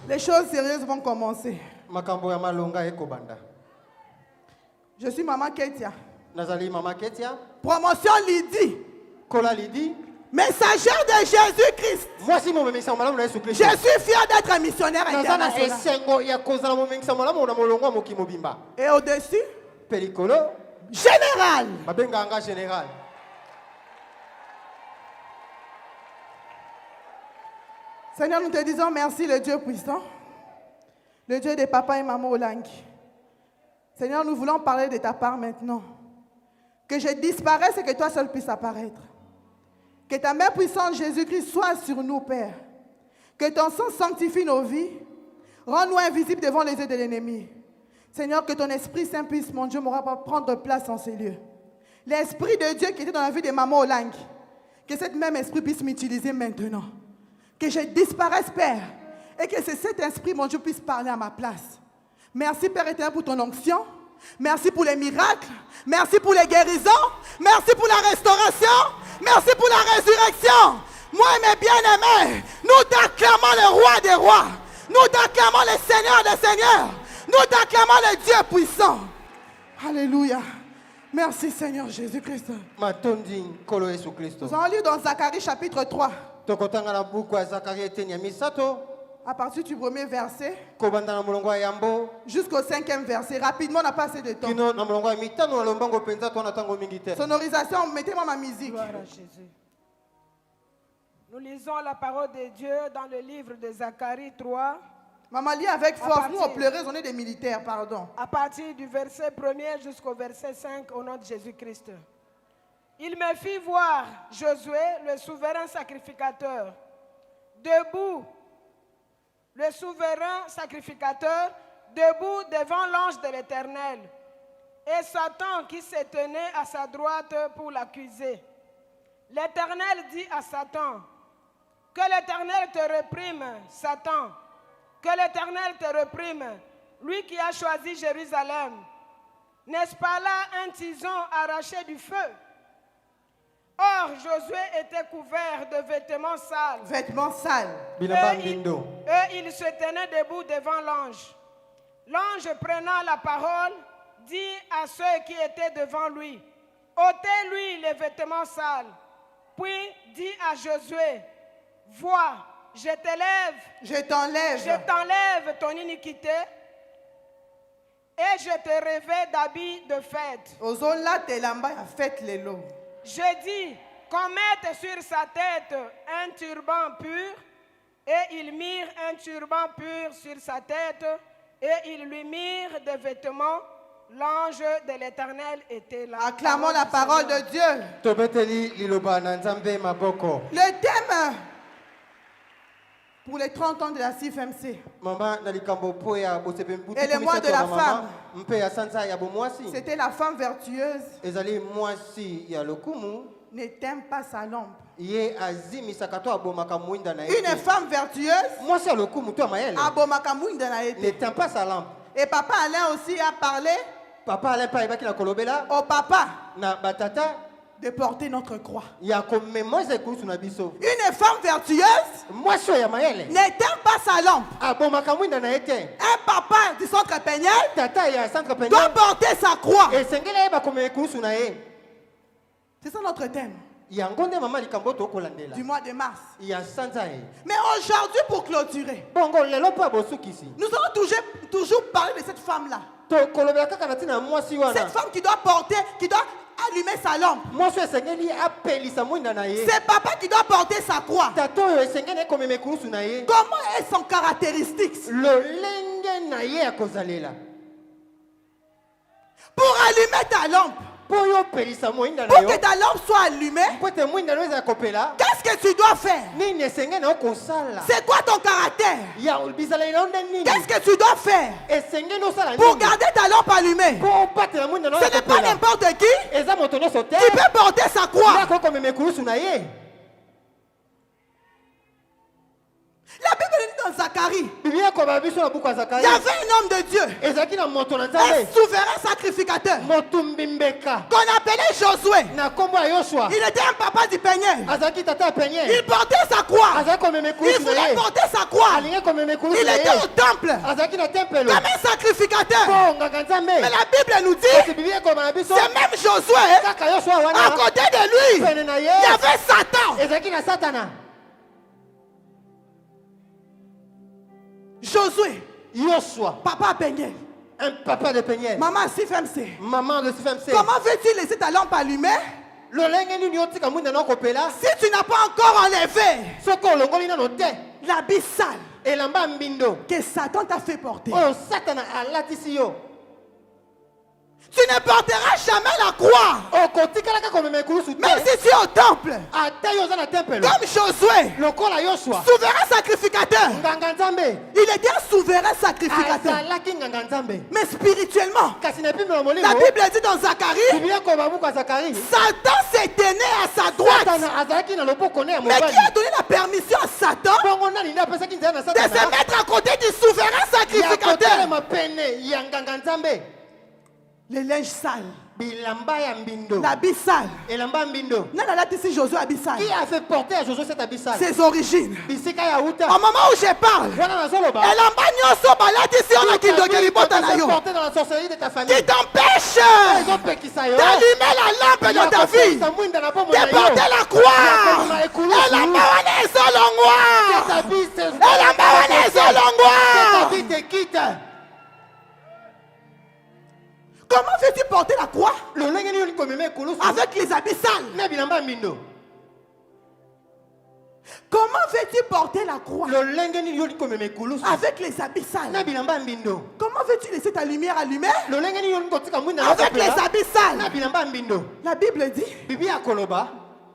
Les choses sérieuses vont commencer. Makambo ya malonga ekobanda. Je suis Maman Ketia. Nazali Maman Ketia. Promotion Lydie. Kola Lydie. Messagère de Jésus-Christ. Moi si mon message malamu na Yesu Christ. Je suis fier d'être un missionnaire international. Esengo ya kozala mon message malamu na molongo moki mobimba. Et au-dessus, Pelikolo. général. Babenganga général. Seigneur, nous te disons merci, le Dieu puissant, le Dieu des papas et maman Olangi. Seigneur, nous voulons parler de ta part maintenant. Que je disparaisse et que toi seul puisses apparaître. Que ta main puissante, Jésus-Christ, soit sur nous, Père. Que ton sang sanctifie nos vies. Rends-nous invisibles devant les yeux de l'ennemi. Seigneur, que ton Esprit Saint puisse, mon Dieu, prendre place en ces lieux. L'Esprit de Dieu qui était dans la vie de maman Olangi, que cet même Esprit puisse m'utiliser maintenant. Que je disparaisse, Père, et que cet esprit, mon Dieu, puisse parler à ma place. Merci, Père éternel, pour ton onction. Merci pour les miracles. Merci pour les guérisons. Merci pour la restauration. Merci pour la résurrection. Moi et mes bien-aimés, nous t'acclamons le roi des rois. Nous t'acclamons le Seigneur des seigneurs. Nous t'acclamons le Dieu puissant. Alléluia. Merci, Seigneur Jésus-Christ. Nous allons lire dans Zacharie chapitre 3. À partir du premier verset jusqu'au 5e verset. Rapidement, on n'a pas assez de temps. Sonorisation, mettez-moi ma musique. Gloire à Jésus. Nous lisons la parole de Dieu dans le livre de Zacharie 3. Maman, lis avec force. Nous, on pleurait, on est des militaires, pardon. À partir du verset 1er jusqu'au verset 5, au nom de Jésus-Christ. Il me fit voir Josué, le souverain sacrificateur, debout, le souverain sacrificateur, debout devant l'ange de l'Éternel, et Satan qui se tenait à sa droite pour l'accuser. L'Éternel dit à Satan, que l'Éternel te réprime, Satan, que l'Éternel te réprime, lui qui a choisi Jérusalem. N'est-ce pas là un tison arraché du feu? Or, Josué était couvert de vêtements sales. Vêtements sales. Et il se tenait debout devant l'ange. L'ange prenant la parole, dit à ceux qui étaient devant lui, ôtez-lui les vêtements sales. Puis dit à Josué, vois, je t'enlève ton iniquité et je te revêt d'habits de fête. Je dis qu'on mette sur sa tête un turban pur, et ils mirent un turban pur sur sa tête, et ils lui mirent des vêtements. L'ange de l'Éternel était là. Acclamons la parole de Dieu. Le thème pour les 30 ans de la CIFMC et le mois de la femme, c'était la femme vertueuse ne t'aime pas sa lampe. Une femme vertueuse ne t'aime pas sa lampe. Et Papa Alain aussi a parlé au papa de porter notre croix. Une femme vertueuse ne t'aime pas sa lampe. Un papa du centre Péniel doit porter sa croix. C'est ça notre thème du mois de mars. Mais aujourd'hui, pour clôturer, nous allons toujours parler de cette femme-là. Cette femme qui doit porter, qui doit allumer sa lampe. C'est papa qui doit porter sa croix. Comment est son caractéristique? Pour allumer ta lampe, pour que ta lampe soit allumée, qu'est-ce que tu dois faire? C'est quoi ton caractère? Qu'est-ce que tu dois faire pour garder ta lampe allumée? Ce n'est pas n'importe qui peut porter sa croix. La Bible dit dans dans Zacharie, Bible ekoba biso na buku ya il y Zacharie. avait un homme de Dieu, Ezaki na moto na un Nzambe. souverain sacrificateur, Moto mbimbeka. qu'on appelait Josué. Na kombo ya Yoshua. Il était un papa du Peniel. Azaki tata ya penye. Il portait sa croix. Azaki komeme Il kulusu na voulait ye. porter sa croix. Alingi komeme kulusu Il na était ye. au temple Azaki na tempelo. comme un sacrificateur. Po nganga Nzambe. Mais la Bible nous Kasi dit, Bible ekoba na biso. c'est même Josué, Kaka Yoshua à wana. côté de lui, Pene na il y ye. avait Satan. Ezaki na Satana. Josué, Yoshua. papa Peniel, Un papa de penye. maman CFMC. Maman de CFMC. Comment veux-tu laisser ta lampe allumée Lolenge nini otika mwinda na kopela. si tu n'as pas encore enlevé Soko olongoli na no te. l'habit sale Elamba mbindo. que Satan t'a fait porter? Oyo Satana alatisi yo. Tu ne porteras jamais la croix, Okotikalaka komeme kulusu te. même si tu es au temple, Ata yo oza na tempelo. comme Josué, Lokola Yoshua. souverain sacrificateur. Nganga Nzambe. Il était un souverain sacrificateur. Azalaki nganga Nzambe. Mais spirituellement, Kasi na epimelo molimo. la Bible dit dans Zacharie, Bible ekoba buku ya Zacharie. Satan s'est tenu à sa droite. Satana azalaki na loboko ne ya Mais mobali. qui a donné la permission à Satan Bongo nani nde apesaki nzela na de se Satana. mettre à côté du souverain Ya sacrificateur? kotelema pene ya nganga Nzambe. Le linge sale, Bilamba ya mbindo. l'habit sale. Elamba mbindo. Nana l'a dit si Josué habit sale. Qui a fait porter à Josué cette abyssale? Ses origines. Bisika ya uta. Au moment où je parle, Wana nazoloba. elle en bas nyonso balati si on a qui dogeli bota na yo. porté dans la sorcellerie de ta famille. Qui t'empêche Ils ont pekisa yo. d'allumer la lampe dans ta vie, de Samwinda na pomo porter la croix. Elle en bas wana ezolongwa. Cette abysse. Elle en bas wana Cette ezolongwa. abysse te quitte. Comment veux-tu porter la croix Le lenge ni komeme kulusu. avec les habits sales? Na bilamba mbindo. Comment veux-tu porter la croix Le lenge ni komeme kulusu. avec les habits Na sales? bilamba mbindo. Comment veux-tu laisser ta lumière allumée Le lenge ni kotika mwinda na avec les habits Na sales? bilamba mbindo. La Bible dit, Bibi ya koloba.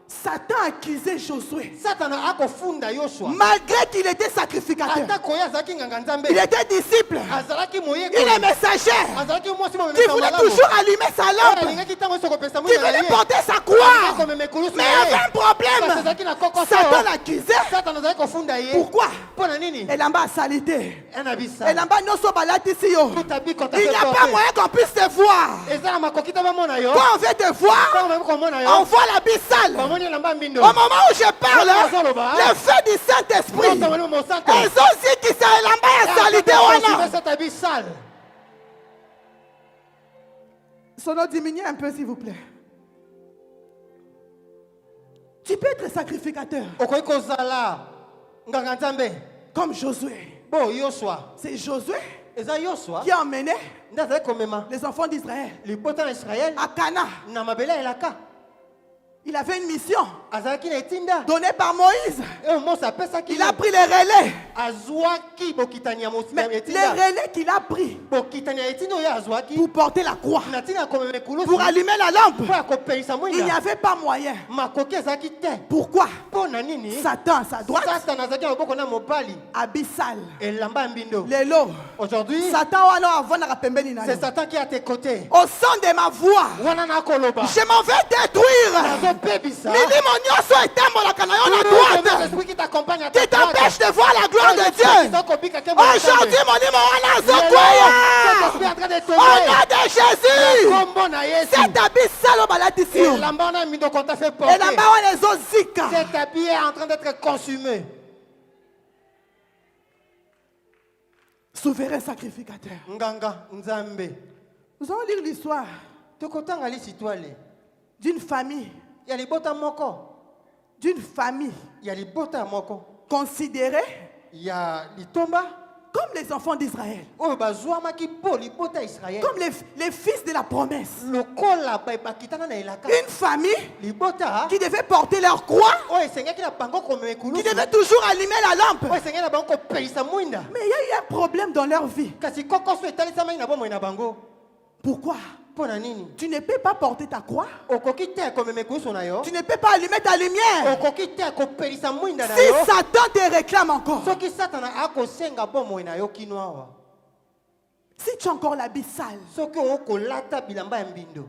Satan accusait Josué. Satana akofunda Yoshua. Malgré qu'il était sacrificateur, Ata koya azalaki nganga Nzambe. il était disciple, Azalaki moye. il est messager, Azalaki mwasi mo qui voulait toujours allumer sa lampe, alingaki tango soko pesa qui mwinda na voulait ye. porter sa croix. Komeme kulusu Mais na il y ye. avait un problème. Azalaki na kokoso. Satan l'accusait. Satana azalaki kofunda ye. Pourquoi? Pona nini? Elle en bas salité. Un abisa. Elle en bas non so balati si yo. Tout habit quand Il n'y a pas moyen qu'on puisse te voir. Ezala makokita bamona yo. Quand on veut te voir, Tango bamiko komona yo. on voit l'habit sale. Bamoni lamba mbindo. Au moment où je parle, le feu du Saint-Esprit, Tango bamoni mo santo. elles ont aussi qui s'est lamba ya salité wana. Cet habit sale. Son nom diminue un peu s'il vous plaît. Tu peux être sacrificateur Okoki kozala nganga Nzambe. comme Josué. Bo Yoshua. C'est Josué Eza Yoshua. qui a emmené Nde azalaki komema. les enfants d'Israël Libota na Israël. à Cana. Na mabele elaka. Il avait une mission Azalaki na etinda. donnée par Moïse. Et Mose apesaki. Il a pris les relais. Azwaki bokitani ya Mais les etinda. relais qu'il a pris Bokitani ya etinda oyo azwaki. pour porter la croix, Na tina komeme kulusu. pour allumer la lampe, Po akopelisa il n'y mwinda. avait pas moyen. Makoki ezalaki te. Pourquoi? Pona nini? Satan à sa droite, Satana azalaki na loboko na mobali. abyssal. Elamba ya mbindo. Lelo, Aujourd'hui, Satan wana avona kapembeni na c'est yo. Satan qui est à tes côtés. Au son de ma voix, Wana na koloba. je m'en vais détruire. Nazopebisa. Milimo nyonso etambolaka na yo na Tout droite, l'esprit qui t'accompagne à ta qui droite. t'empêche de voir la gloire de Dieu. Aujourd'hui, molimo wana Cet esprit azokwea. est en train de Au tomber. nom de Jésus, Kombo na Yesu. cet abyssal obalatisi yo. Elamba wana mindo qu'on t'a fait porter. Elamba wana ezozika. Cet habit est en train d'être consumé. Souverain sacrificateur. Nganga Nzambe. Nous allons lire l'histoire Tokotanga lisitwale. d'une famille, Ya libota moko. Ya libota moko. considérée Ya litomba. comme les enfants d'Israël, Oyo bazwamaki po libota Israël. comme les fils de la promesse. Lokola bakitana na elaka. Une famille Libota. qui devait porter leur croix, Oyo esengaki na bango komeme kulusu. qui devait toujours allumer la lampe. Oyo esengaki na bango kopelisa mwinda. Mais il y a eu un problème dans leur vie. Kasi kokoso etalisamaki na bomoi na bango. Pourquoi? Pona nini? Tu ne peux pas porter ta croix. Okoki te komeme kulusu na yo. Tu ne peux pas allumer ta lumière. Okoki te kopelisa mwinda na Si yo. Satan te réclame encore, Soki Satana akosenga bomoi na yo kino awa. si tu as encore l'habit sale. Soki okolata bilamba ya mbindo.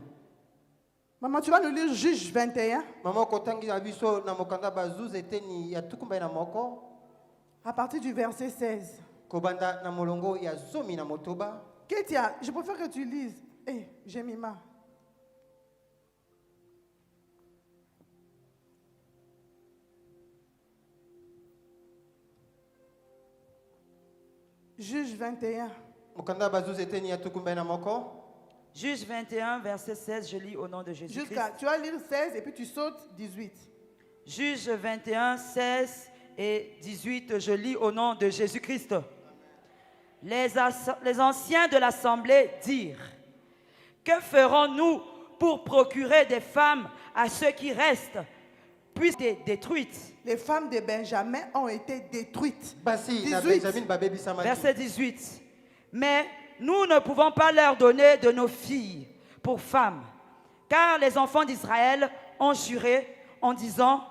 Maman, tu vas nous lire Juge 21. Mama kotangi na biso na mokanda bazuze eteni ya tukumba na moko. À partir du verset 16. kobanda na molongo ya zomi na motoba. Kétia, je préfère que tu lises. Eh, j'ai mis ma. Juge 21. Mokanda bazuze eteni ya tukumba na moko. Juge 21, verset 16, je lis au nom de Jésus-Christ. Tu vas lire 16 et puis tu sautes 18. Juge 21, 16 et 18, je lis au nom de Jésus-Christ. Les anciens de l'assemblée dirent, que ferons-nous pour procurer des femmes à ceux qui restent, puissent être détruites? Les femmes de Benjamin ont été détruites. Basi na 18. Benjamin babebi samaki. Verset 18. Mais nous ne pouvons pas leur donner de nos filles pour femmes, car les enfants d'Israël ont juré en disant,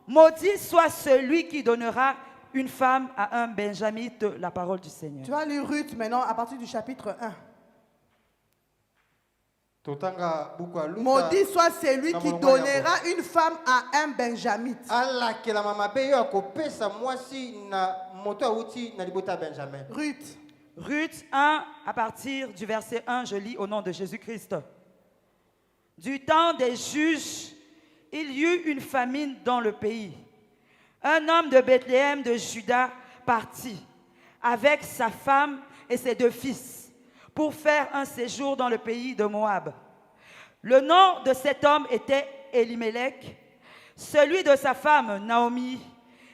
maudit soit celui qui donnera une femme à un benjamite, la parole du Seigneur. Tu vas lire Ruth maintenant à partir du chapitre 1. Totanga buku ya Luka. Maudit soit celui Na qui molongo yango. donnera une femme à un benjamite. Alakela mama pe yo akopesa mwasi na moto auti na libota ya Benjamin. Ruth. Ruth 1, à partir du verset 1, je lis au nom de Jésus-Christ. Du temps des juges, il y eut une famine dans le pays. Un homme de Bethléem de Juda partit avec sa femme et ses 2 fils pour faire un séjour dans le pays de Moab. Le nom de cet homme était Elimelech, celui de sa femme Naomi,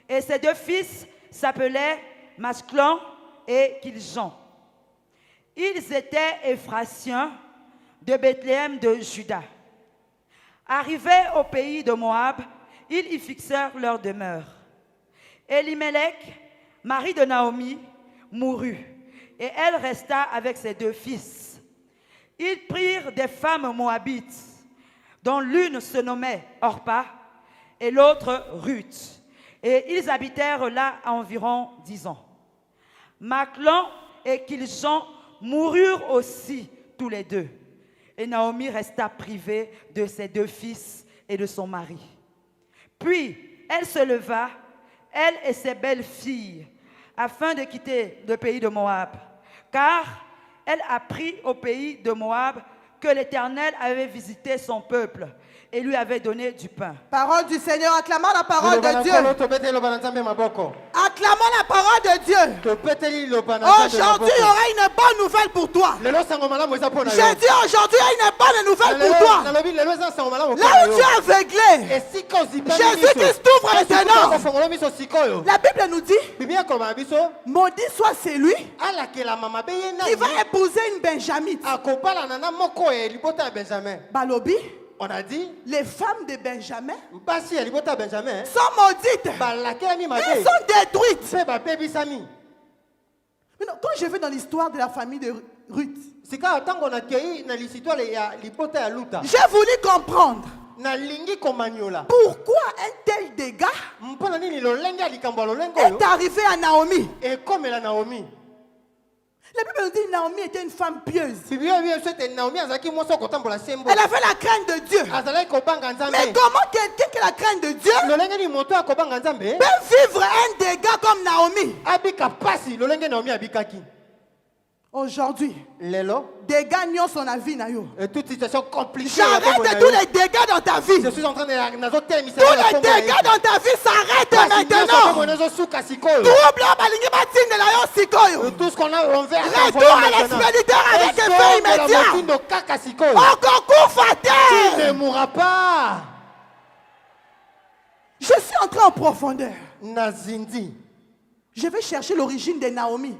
et ses 2 fils s'appelaient Masclon et Kiljon. Ils étaient Éphratiens de Bethléem de Juda. Arrivés au pays de Moab, ils y fixèrent leur demeure. Elimelech, mari de Naomi, mourut, et elle resta avec ses 2 fils. Ils prirent des femmes moabites, dont l'une se nommait Orpa et l'autre Ruth, et ils habitèrent là environ 10 ans. Maclon et Kiljon moururent aussi tous les 2. Et Naomi resta privée de ses 2 fils et de son mari. Puis elle se leva, elle et ses belles-filles, afin de quitter le pays de Moab. Car elle apprit au pays de Moab que l'Éternel avait visité son peuple et lui avait donné du pain. Parole du Seigneur, acclamons la parole de Dieu. Acclamons la parole de Dieu. Aujourd'hui, il y aura une bonne nouvelle pour toi. J'ai dit aujourd'hui, il y a une bonne nouvelle pour toi. Là où tu es aveuglé, Jésus-Christ t'ouvre maintenant. La Bible nous dit, maudit soit celui qui va épouser une benjamite. Balobi. On a dit, les femmes de Benjamin sont maudites. Elles sont détruites. Maintenant, quand je vais dans l'histoire de la famille de Ruth, j'ai voulu comprendre pourquoi un tel dégât est arrivé à Naomi. La Bible nous dit que Naomi était une femme pieuse. Elle avait la crainte de Dieu. Mais comment quelqu'un qui a la crainte de Dieu peut vivre un dégât comme Naomi? Aujourd'hui, dégâts n'y ont son avis. J'arrête tous les dégâts dans ta vie. Tous les dégâts dans ta vie s'arrêtent maintenant. Tout ce qu'on a envers retour à l'expéditeur avec effet immédiat. Encore coup fatal. Tu ne mourras pas. Je suis entré en profondeur. Nazindi. Je vais chercher l'origine de Naomi.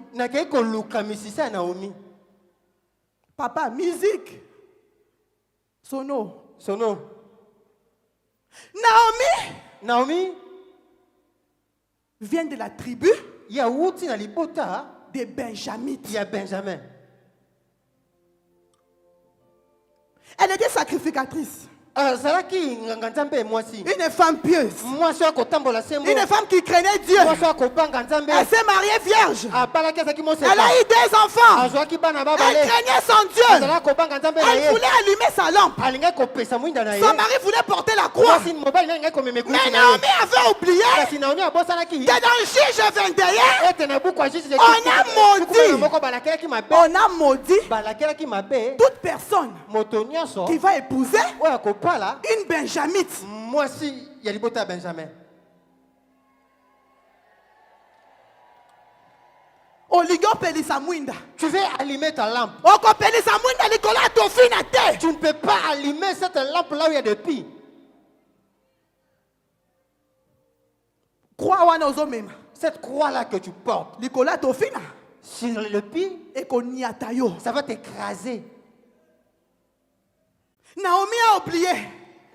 Papa, musique. Sono. Naomi vient de la tribu des Benjamites. Elle était sacrificatrice. azalaki nganga nzambe mwasi. Une femme pieuse. Mwasi akotambola sembo. Une femme qui craignait Dieu. Mwasi akobanga nzambe. Elle s'est mariée vierge. Abalaki azaki moseka. Elle a eu 2 enfants. Azwaki bana Elle babale. craignait son Dieu. Azalaki kobanga nzambe na Elle ye. voulait allumer sa lampe. Alingai kopesa mwinda na ye. Son mari voulait porter la croix. Mwasi mobali na ngai komeme Mais kusi na Naomi ye. avait oublié Kasi Naomi abosanaki. que dans Juge 21, Ete na buku ya Jésus. On a maudit. Moko balakelaki mabe. on a maudit Balakelaki mabe. toute personne Moto nyonso. qui va épouser Oyo akopala. une benjamite. Mwasi ya libota ya Benjamin. Oligo pelisa mwinda. Tu veux allumer ta lampe. Oko pelisa mwinda likolo ya tofi na te. Tu ne peux pas allumer cette lampe là où il y a des pies. Croix wana ozomema. Cette croix là que tu portes Likolo ya tofi na. sur le pied, Ekoniata yo. ça va t'écraser. Naomi a oublié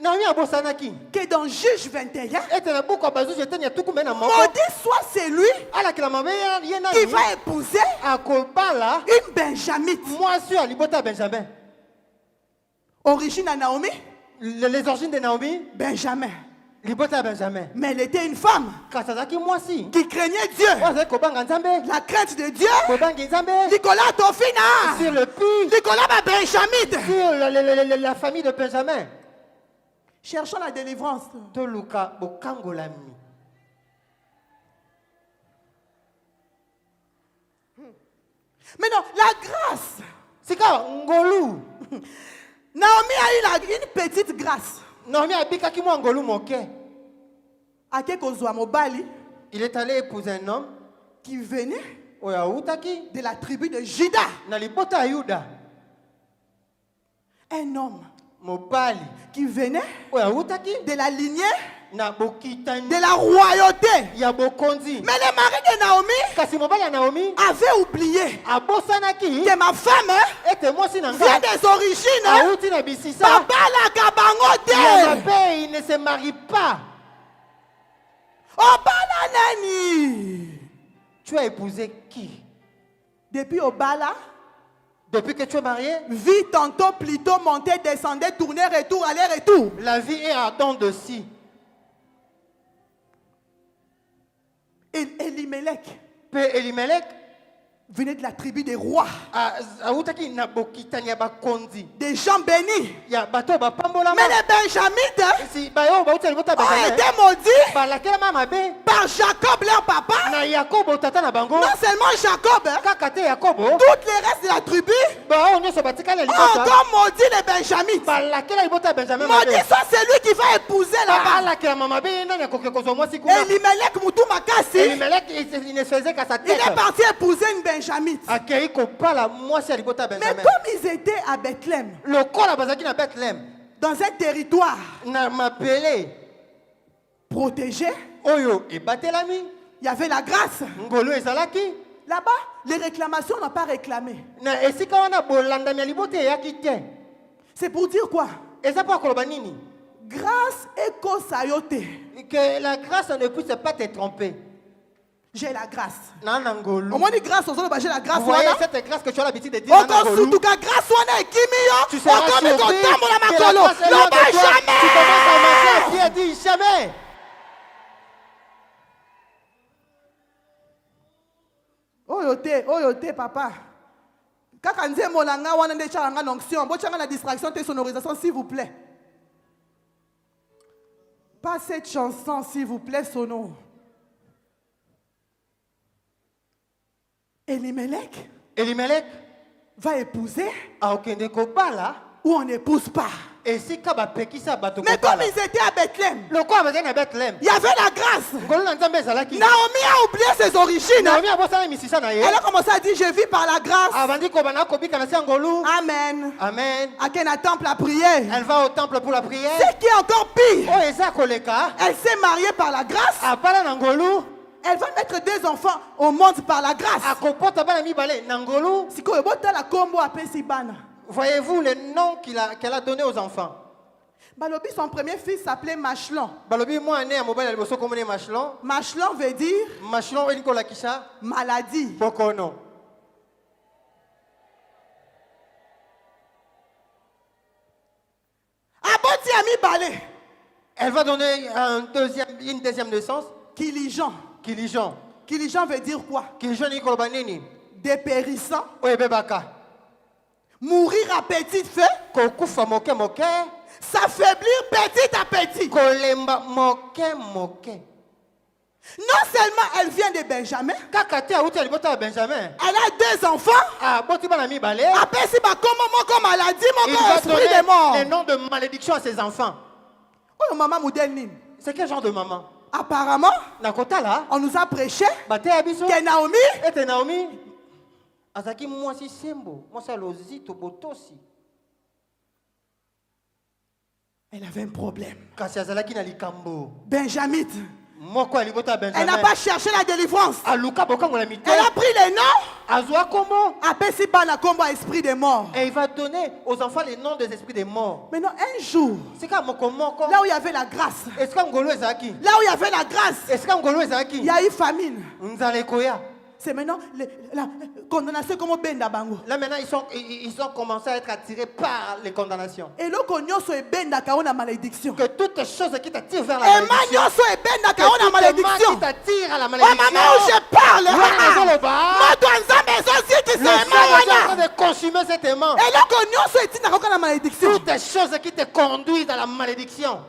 Naomi abosanaki. que dans Juge 21, Ete na buku bazu jete nya tuku mena moko. maudit soit celui Ala kila mabe ye na qui va épouser akobala une benjamite. mwasi ya libota ya Benjamin. Origine à Naomi, Les origines de Naomi, Benjamin. libota ya Benjamin. Mais elle était une femme Kasazaki mwasi. qui craignait Dieu. Oza kobanga nzambe. La crainte de Dieu. Kobangi nzambe. Nicolas Tofina. Sur le pied. Nicolas ma benjamite. Sur la famille de Benjamin. Cherchons la délivrance. Toluka bokangolami. Mais non, la grâce. Sika ngolu. Naomi a eu une petite grâce. Naomi abikaki mwa ngolu moke. Ake kozwa mobali Il est allé épouser un homme qui venait oya utaki de la tribu de Juda. na libota ya Yuda. Un homme Mobali qui venait oya utaki de la lignée na bokitani de la royauté. ya bokonzi. Mais le mari de Naomi Kasi mobali ya Naomi avait oublié abosanaki que ma femme ete mwasi na vient nga des origines. auti na bisisa. Papa la kabango Ya te. mabe, il ne se marie pas. Obala nani. Tu as épousé qui? Depuis Obala, Depuis que tu es marié, vie tantôt, plutôt, monter, descendre, tourner, retour, aller, retour. la vie est à dents de scie. Et Elimelech Pe Elimelech venait de la tribu des rois, autaki na bokitani ya bakonzi des gens bénis. ya bato bapambolama. Mais les benjamites Si bayo bauti libota ont Benjamin été maudits balakelama mabe par Jacob, leur papa. na Yakobo tata na bango. Non seulement Jacob, Kaka te Yakobo toutes les restes de la tribu bao nyonso batikali ont libota encore maudit les benjamites. balakela libota ya Benjamin mabe. Maudit soit celui qui va épouser là-bas. Balakela mabe nani akoki kozwa mwasi kuna. Elimelech Moutou Makassi, Elimelech il ne faisait qu'à sa il est tête. parti épouser une benjamite. Akei kopala mwasi ya libota ya Mais Benjamin. comme ils étaient à Bethléem, Lokola bazaki na Bethlehem dans un territoire na mapele protégé, oyo ebatelami il y avait la grâce. ngolu ezalaki Là-bas, les réclamations n'ont pas réclamé. na esika wana bolandami ya libota eyaki te. C'est pour dire quoi? Eza mpo akoloba nini? Grâce et kosayote. Que la grâce ne puisse pas te tromper. J'ai la grâce. Na na ngolu. Au moins, grâce aux autres, j'ai la grâce. Vous voyez wana. cette grâce que tu as l'habitude de dire na Encore ngolu. surtout que grâce wana ekimi Tu yo. seras Encore surpris mais content mon que la amakolo. grâce est loin Loba de toi. Tu commences à marcher à jamais. pied, dis jamais. Oyote papa. Kaka nzembo na nga wana nde changa onction. Bochanga la distraction te sonorisation s'il vous plaît. Pas cette chanson s'il vous plaît sono. Elimelech Elimelech va épouser aokende kobala ou on n'épouse pas. esika bapekisa bato Mais comme kobala. ils étaient à Bethléem, Lokola bazali na Bethlehem. il y avait la grâce. Ngolu na Nzambe ezalaki. Naomi a oublié ses origines. Naomi abosana misisa na ye. Elle a commencé à dire, je vis par la grâce. Abandi kobana kobika na se ya ngolu. Amen. Amen. À Kena temple à prier. Elle va au temple pour la prière. Ce qui est encore pire, Oh eza koleka. elle s'est mariée par la grâce. Abala na ngolu. Elle va mettre 2 enfants au monde par la grâce. Akopota bana mibale na ngolu. Sikoyo bota la combo apesi bana. Voyez-vous le nom qu'elle a donné aux enfants? Balobi, son premier fils s'appelait Machlon. Balobi moi né à mobile liboso komone Machlon. Machlon veut dire Machlon elinko lakisha maladie. bokono. aboti ami balé. Elle va donner une deuxième naissance. Kilijan. Kilijan. Kilijan veut dire quoi? Kilijan ni koloba nini? Dépérissant. Oye bebaka. Mourir à petit feu. Kokufa moke moke. S'affaiblir petit à petit. Kolemba moke moke. Non seulement elle vient de Benjamin, Kakati a outi alibota Benjamin. elle a 2 enfants. Ah, boti bana mi balé. Après, si ma comme maladie, Il mon va esprit donner de mort. les noms de malédiction à ses enfants. Oh, maman Moudelnine. C'est quel genre de maman? Apparemment, Nakota là. on nous a prêché Bate abiso. que Naomi, Et Naomi. Azaki moi si sembo. Moi ça lozito botosi. elle avait un problème. Kasi azalaki na likambo. Benjamin, Moko alibota Benjamin. elle n'a pas cherché la délivrance. Aluka bokango la mité. Elle a pris les noms. Azwa comment? Après, si pas la combat esprit de mort. Et il va donner aux enfants les noms des esprits des morts. Maintenant, un jour, C'est comme moko moko. là où il y avait la grâce, Est-ce qu'Angolo ezaki? là où il y avait la grâce, Est-ce qu'Angolo il ezaki? y a eu famine. Nzale koya. C'est maintenant la condamnation comme Benda Bango. Là maintenant ils ont commencé à être attirés par les condamnations. Et là, qu'on y a Benda Kaona malédiction. Que toutes choses qui t'attirent vers la Et malédiction. Magnon soit Benda Que Kaona toutes les mains malédiction. qui t'attirent à la Oh malédiction. maman, où je parle. Moi, toi, maison aussi qui Le se Seigneur est en train met. de consumer cet aimant. Et là, qu'on y a soit Tina Kaona malédiction. Toutes les choses qui te conduisent à la malédiction.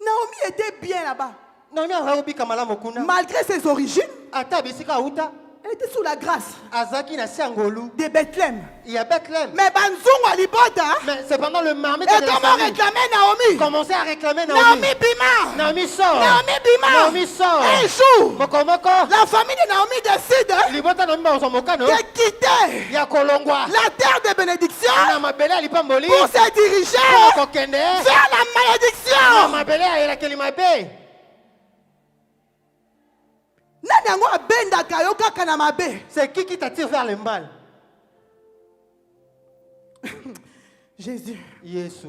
Naomi était bien là-bas. Naomi Araobi Kamala Mokuna. Malgré ses origines, Ata bisika uta. elle était sous la grâce Azaki na Siangolu. de Bethléem. Il y a Bethléem. Mais Banzungu Alibota, Mais cependant le marmite et de la comment famille réclamer Naomi? commençait à réclamer Naomi. Naomi Bima. Naomi sort. Naomi Bima. Naomi sort. Un jour, Moko moko. la famille de Naomi décide Libota Naomi ba osomokano. de quitter Ya kolongwa. la terre de bénédiction Na mabele alipamboli. pour se diriger Pour kokende. vers la Na malédiction. mabele ayela kelimabe. Nani yango abendaka yo kaka na mabe? C'est qui t'attire vers le mal? Jésus. Yesu.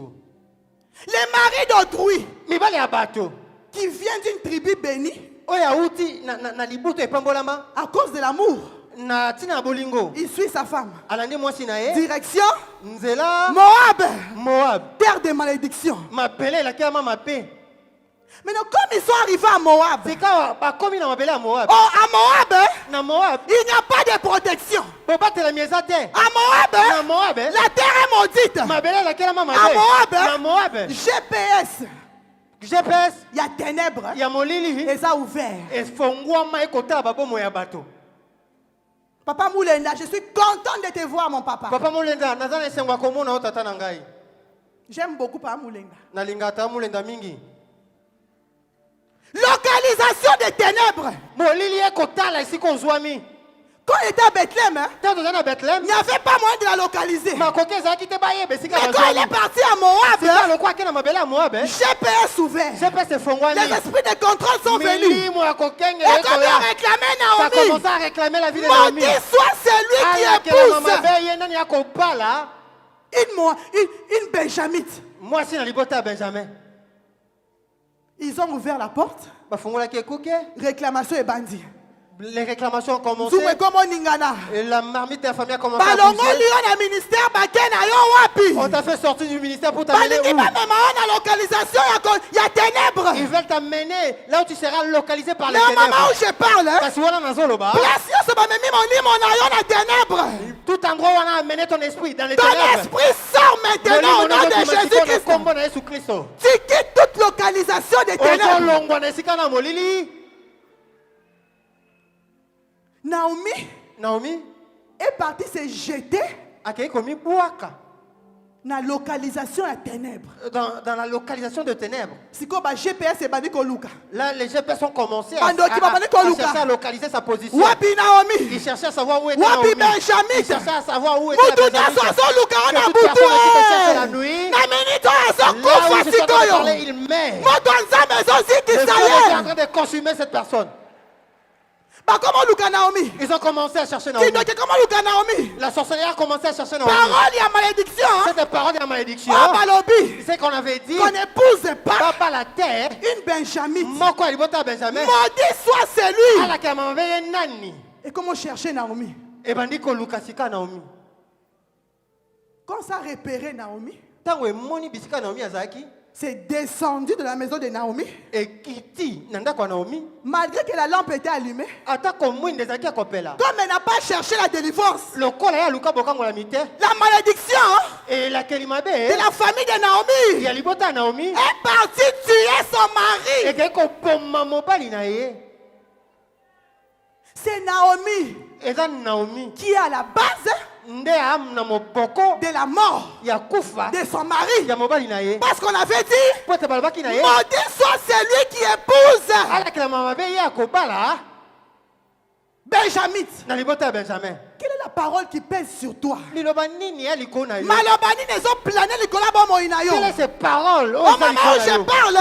Les maris d'autrui Mibali ya bato. qui viennent d'une tribu bénie Oya uti na libuto epambolama. à cause de l'amour, Na tina bolingo. il suit sa femme. Alandi mwasi na ye. Direction Nzela. Moab, Moab. terre de malédiction. Mabele la kama mabe. Maintenant, comme ils sont arrivés à Moab, C'est quand bakomi na mabele ya Moab. oh, à Moab, Na Moab. il n'y a pas de protection. Bobate la mieza te. À Moab, Na Moab. la terre est maudite. Mabele la kama mabe. À Moab, Na Moab. GPS, GPS. il y a ténèbres, Ya molili. et ça ouvert. Efongwama ekota babomo ya bato. Papa Moulenda, je suis content de te voir, mon papa. Papa Molenda, nazana esengwa komona otata na ngai. J'aime beaucoup Papa Moulenda. Nalingata Molenda mingi. Localisation des ténèbres. Molili ekotala esiko ozwami. Quand il était à Bethléem, hein, Tant toza na il Bethléem. n'y avait pas moyen de la localiser. Makoki ezalaki te bayeba esika Mais quand il est bazwami. parti à Moab, Sika lokwa ake na mabele ya Moab. GPS ouvert. GPS efongwami. Les esprits de contrôle sont venus. Milimo ya kokenge Et quand ekoya. on réclamait Ça Naomi, commence à réclamer la vie de Naomi. maudit soit celui qui Alakela épouse mabe ye nani akobala. une Benjamite. Moi si na libota ya Benjamin. Ils ont ouvert la porte. Bafungolaki ekuke. Réclamation et bandit. Les réclamations ont commencé. Zoué comme Ningana. Et la marmite de la famille a commencé à Balongo bouger. lion na ministère bakena yo On wapi. t'a fait sortir du ministère pour t'amener Balingi où? ba mema na localisation ya ténèbres. Ils veulent t'amener là où tu seras localisé par les Mais au moment ténèbres. où je parle, hein, Parce que voilà dans Zoloba, place yo se ba memi mon na yo na ténèbres. tout endroit où on a amené ton esprit dans les Ton ténèbres. esprit sort maintenant au nom de Jésus-Christ. Jésus-Christ. Tu quittes toute localisation des ténèbres. Ozolongwa na esika na molili. Naomi est partie se jeter Akei komi bwaka dans la localisation des ténèbres. dans la localisation de ténèbres. Si quoi ba GPS et bandi koluka. Là, les GPS ont commencé à chercher à localiser sa position. Wapi Naomi. Ils cherchaient à savoir où était Wapi Naomi. Benjamin. Ils cherchaient à savoir où était Mutu Benjamin. nyaso azoluka Que ona toute personne qui te cherche la butu. nuit, Na minute là où azokufa je suis en train de sikoyo. parler, il meurt. Moto nzambe Le ezozikisa Seigneur est en ye. train de consumer cette personne. Bakomo luka Naomi. Ils ont commencé à chercher Naomi. Kindoki komo luka Naomi. La sorcellerie a commencé à chercher Naomi. Parole ya malédiction. C'était parole de la malédiction. Oh balobi. C'est qu'on avait dit, Qu'on n'épouse pas pas la terre. une Benjamite. Moko alibota Benjamin. Maudit soit celui. Ala kamambe nani. Et comment chercher Naomi? Et bandi ko lukasika Naomi. Quand ça repéré Naomi, Tango emoni bisika Naomi azaki. C'est descendu de la maison de Naomi. Ekiti nanda kwa Naomi. Malgré que la lampe était allumée. Atako mwinde zaki akopela. Comme elle n'a pas cherché la délivrance. Lokola ya luka bokango la mite. La malédiction Et la kelimabe. de la famille de Naomi Ya libota Naomi. est partie tuer son mari. Eke ko poma mobali na ye. C'est Naomi Eza Naomi. qui est à la base Nde am na moboko. de la mort Ya kufa. de son mari. Ya mobali na ye. Parce qu'on avait dit, Pote balbaki na ye. maudit soit celui qui épouse Ala kela mama be ya kobala. Benjamin. Na libota ya Benjamin. Quelle est la parole qui pèse sur toi? Liloba nini ya liko na yo. Malobani ne sont planés les collabos moinayo. Quelles sont ces paroles? Au moment où je parle,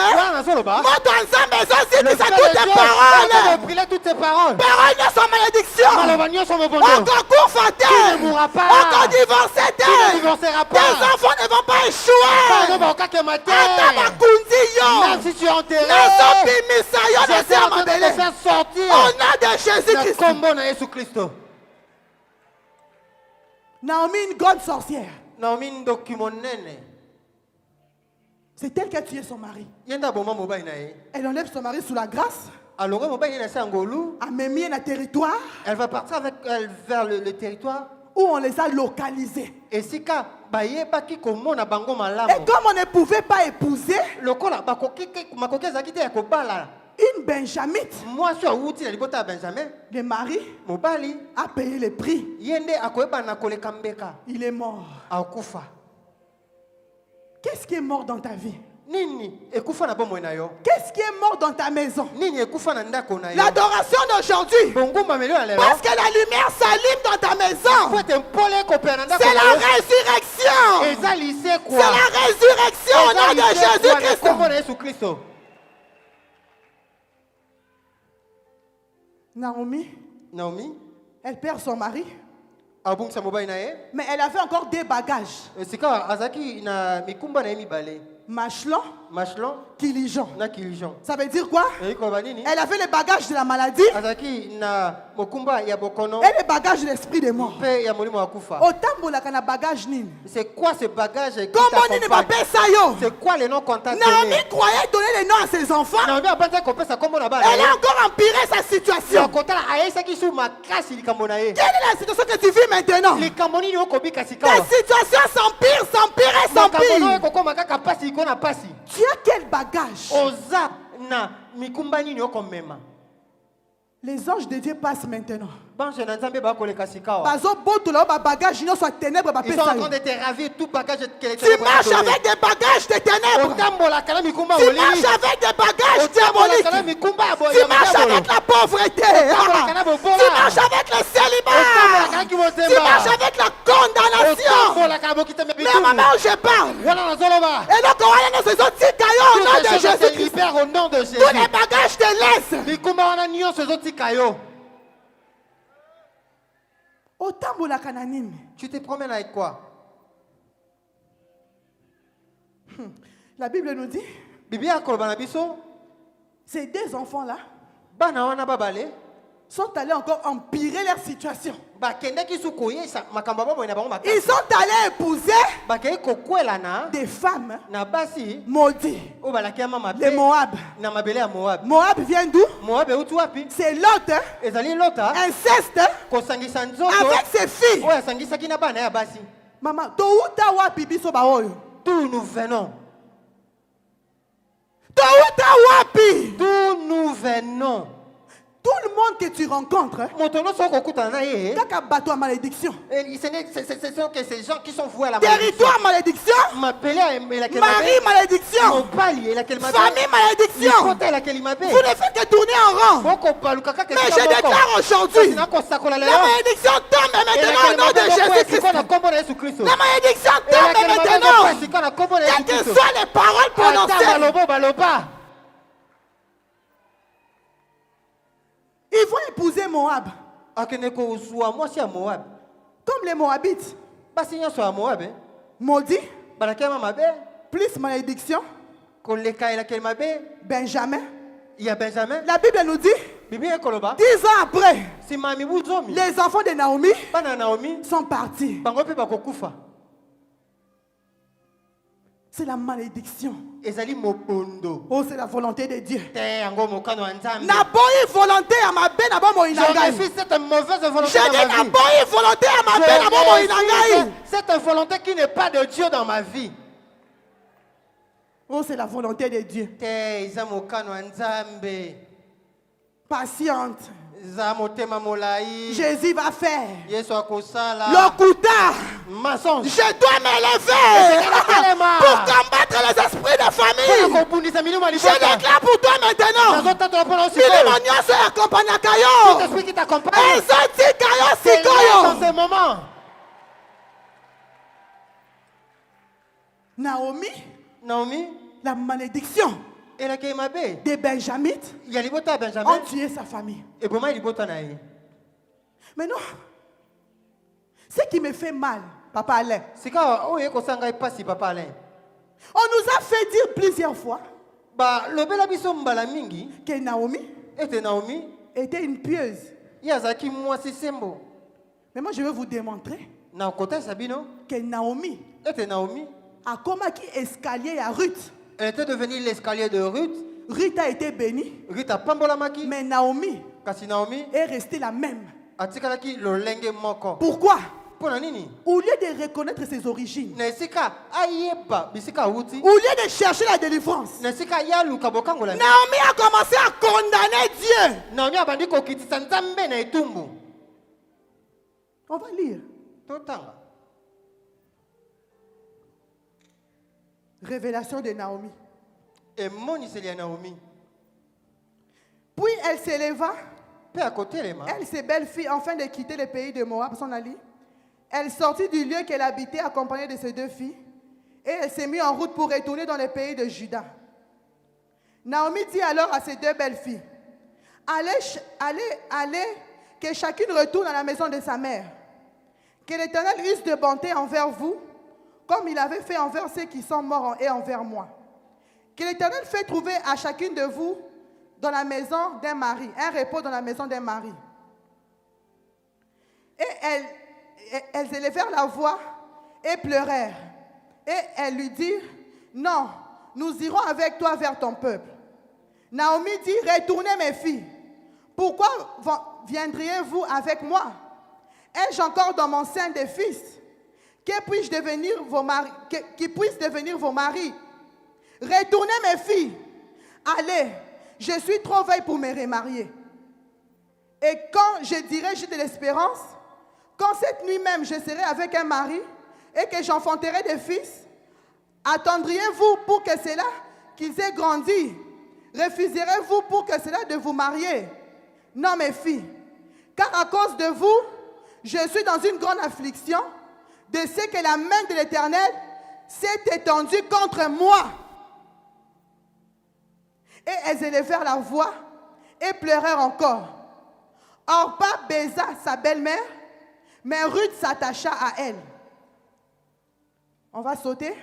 monte ensemble et ça dit ça toutes tes paroles. Brûler toutes ces paroles. Paroles ne sont malédiction. Malobagnon sont mon On bonheur. concourt fatel. Qui ne mourra pas. On divorcera. Qui ne divorcera pas. Tes enfants ne vont pas Pardon, échouer. bah, au cas que ma terre. Atamakundiyo. Même si tu es enterré. Nazobimissayo Je suis en train de te nasemabele. faire sortir. Au nom de Na Jésus-Christ. combo na Yesu Christo. Naomi, une grande sorcière. Naomi document nene. C'est elle qui a tué son mari. Yenda boma mobile na ye. Elle enlève son mari sous la grâce. Alors mobile na sangolu. A mis un territoire Elle va partir avec elle vers le territoire. où on les a localisés. Et si ka baye baki komona bango Et malamu. comme on ne pouvait pas épouser Lokola bakoki makoki zakite ya kobala. une Benjamite, Moi sur outi na libota ya Benjamin. le mari Mobali a payé le prix. yende akoyeba na koleka mbeka. Il est mort. Akufa. Qu'est-ce qui est mort dans ta vie? Nini ekufa na bomo na yo. Qu'est-ce qui est mort dans ta maison? Nini ekufa na ndako na yo. L'adoration d'aujourd'hui. Bongumba melio ya lelo. Parce que la lumière s'allume dans ta maison. Faut te mpole ko pena ndako C'est na la yo. résurrection. Eza lise C'est kwa. la résurrection au nom de Jésus-Christ. Kombo na Yesu Kristo. Naomi, elle perd son mari, abungisa mobali na ye. mais elle avait encore des bagages. Sika azaki na mikumba na ye mibale. Machelon, Machelon Kilijon. na Kilijon. Ça veut dire quoi? Eyikoba nini? Elle avait les bagages de la maladie Azaki na mokumba ya bokono. et les bagages de l'esprit des morts. Pe ya molimo akufa. Otambolaka na bagage nini? C'est quoi ce bagage qui Comment on ne t'accompagne? m'appelle ça yo? C'est quoi les noms qu'on t'a Naomi donné? croyait donner les noms à ses enfants. Naomi abanja kopesa kombo na bana. Elle a encore empiré sa situation. Kotala ayesa ki su makasi likambo na ye. Quelle est la situation que tu vis maintenant? Likambo nini okobika Ta sikawa? situation s'empire, s'empire et Likambo na s'empire. kokoma kaka pasi ikona pasi. Tu as quel bagage? Oza na mikumba nini okomema? Les anges de Dieu passent maintenant. Bange na nzambe bakoleka sikawa. Bazo boto là ba bagage non soit ténèbres ba Ils sont en pesa. train de te ravir tout bagage que les Tu marches avec des bagages de ténèbres. Otambola kala mikumba Tu olili. marches avec des bagages Otambola kala diaboliques. mikumba ya Tu marches avec la pauvreté. Tu marches avec le célibat. Tu marches avec la condamnation. Mais au moment où je parle, et donc on va dans ces autres caillots au nom de Jésus. libère au nom de Jésus. Tous les bagages te laissent. Mikumba wana nyonso ezotika yo. Otambola kananime. Tu te promènes avec quoi? La Bible nous dit, Bibi akoloba na biso, ces deux enfants-là bana wana babale sont allés encore empirer leur situation. bakendaki su koyesa makambo ya bomoi na bango Ils makasi. sont allés épouser Bakei kokwelana des femmes na basi maudites. oyo balaki ya mama Les pe Moab. na mabele ya Moab. Moab vient d'où? Moab euti wapi? C'est Lot, Ezali lota inceste kosangisa nzoto avec ses filles. oyo asangisaki na bana ya basi. Maman, touta wapi biso baoyo? D'où nous venons? Touta wapi? D'où nous venons? Tout le monde que tu rencontres, Moto nyonso okokutana na ye. kaka bateau à malédiction. Ce sont que ces gens qui sont voués à la malédiction. Territoire malédiction. Mapele elakeli Mari mabe. malédiction. Mobali elakeli mabe. Famille malédiction. Likota elakeli mabe. Vous ne faites que tourner en rond. Okopaluka kaka Mais esika je moko. déclare aujourd'hui, Kasi nakosakola la lelo. malédiction tombe maintenant Elakeli au nom mabe de moko Jésus-Christ. esika na kombo na Yesu Kristo. La malédiction tombe Elakeli mabe moko maintenant. esika na kombo na Yesu Quelles que Kristo. soient les paroles Ata prononcées, balobo baloba. ils vont épouser Moab. Akende kozwa mwasi ya Moab. Comme les Moabites. Basi nyonso ya Moab. Maudit, Balaki ya mama be. plus malédiction, Koleka elakeli mabe. Benjamin. Il y a Benjamin. La Bible nous dit, Bibi ekoloba. 10 ans après, Si mami buzomi. les enfants de Naomi Bana Naomi. sont partis. Bango pe bakokufa. C'est la malédiction. ezali mobondo Oh, c'est la volonté de Dieu. te yango mokano ya nzambe. Naboyi volonté à ma belle à bon Je inangai. refuse cette mauvaise volonté J'ai dans dit ma vie. naboyi volonté à ma belle à bon inangai. Cette volonté qui n'est pas de Dieu dans ma vie. Oh, c'est la volonté de Dieu. Te eza mokano ya nzambe. Patiente. Eza motema molai. Jésus va faire. Yesu akosala. Lokuta. Mensonge. Je dois m'élever pour combattre les esprits de famille. Kobundisa milimo Je libota. déclare pour toi maintenant. Nazotatola mpona Milimo osikoyo. nyonso eakompanyaka Tout yo. esprit qui t'accompagne. Ezotika yo C'est là dans sikoyo. ce moment. Naomi, La malédiction elakei mabe. des Benjamites Ya libota ya ont Benjamin. tué sa famille. Eboma libota na ye. Mais non, ce qui me fait mal, Papa Alain, Sika oyo ekosanga epasi papa Alain. on nous a fait dire plusieurs fois Ba lobela biso mbala mingi que Naomi ete Naomi était une pieuse. ye azalaki mwasi sembo. Mais moi, je vais vous démontrer Na kotasa bino que Naomi ete Naomi a comme qui escalier à Ruth. elle était devenue l'escalier de Ruth. Ruth a été bénie, Ruth apambolamaki. mais Naomi Kasi Naomi est restée la même. atikalaki lolenge moko. Pourquoi? Mpona nini? Au lieu de reconnaître ses origines, Na esika ayeba bisika awuti. au lieu de chercher la délivrance, Na esika yaluka bokangola. Naomi a commencé à condamner Dieu. Naomi abandi kokitisa nzambe na etumbu. On va lire. Totanga. Révélation de Naomi. Emoniseli ya Naomi. Puis elle s'éleva, Pe akotelema. elle, ses belles-filles, afin de quitter le pays de Moab, son allié. Elle sortit du lieu qu'elle habitait accompagnée de ses 2 filles et elle s'est mise en route pour retourner dans le pays de Juda. Naomi dit alors à ses 2 belles-filles, allez, que chacune retourne à la maison de sa mère. Que l'Éternel use de bonté envers vous, comme il avait fait envers ceux qui sont morts et envers moi. Que l'Éternel fait trouver à chacune de vous dans la maison d'un mari, un repos dans la maison d'un mari. Et elles élevèrent la voix et pleurèrent. Et elles lui dirent, non, nous irons avec toi vers ton peuple. Naomi dit, retournez mes filles. Pourquoi viendriez-vous avec moi? Ai-je encore dans mon sein des fils qui puissent devenir vos maris? Retournez mes filles. Allez, je suis trop vieille pour me remarier. Et quand je dirai j'ai de l'espérance, quand cette nuit même je serai avec un mari et que j'enfanterai des fils, attendriez-vous pour que cela qu'ils aient grandi? Refuserez-vous pour que cela de vous marier? Non, mes filles, car à cause de vous, je suis dans une grande affliction de ce que la main de l'Éternel s'est étendue contre moi. Et elles élevèrent la voix et pleurèrent encore. Orpa baisa sa belle-mère, mais Ruth s'attacha à elle. On va sauter.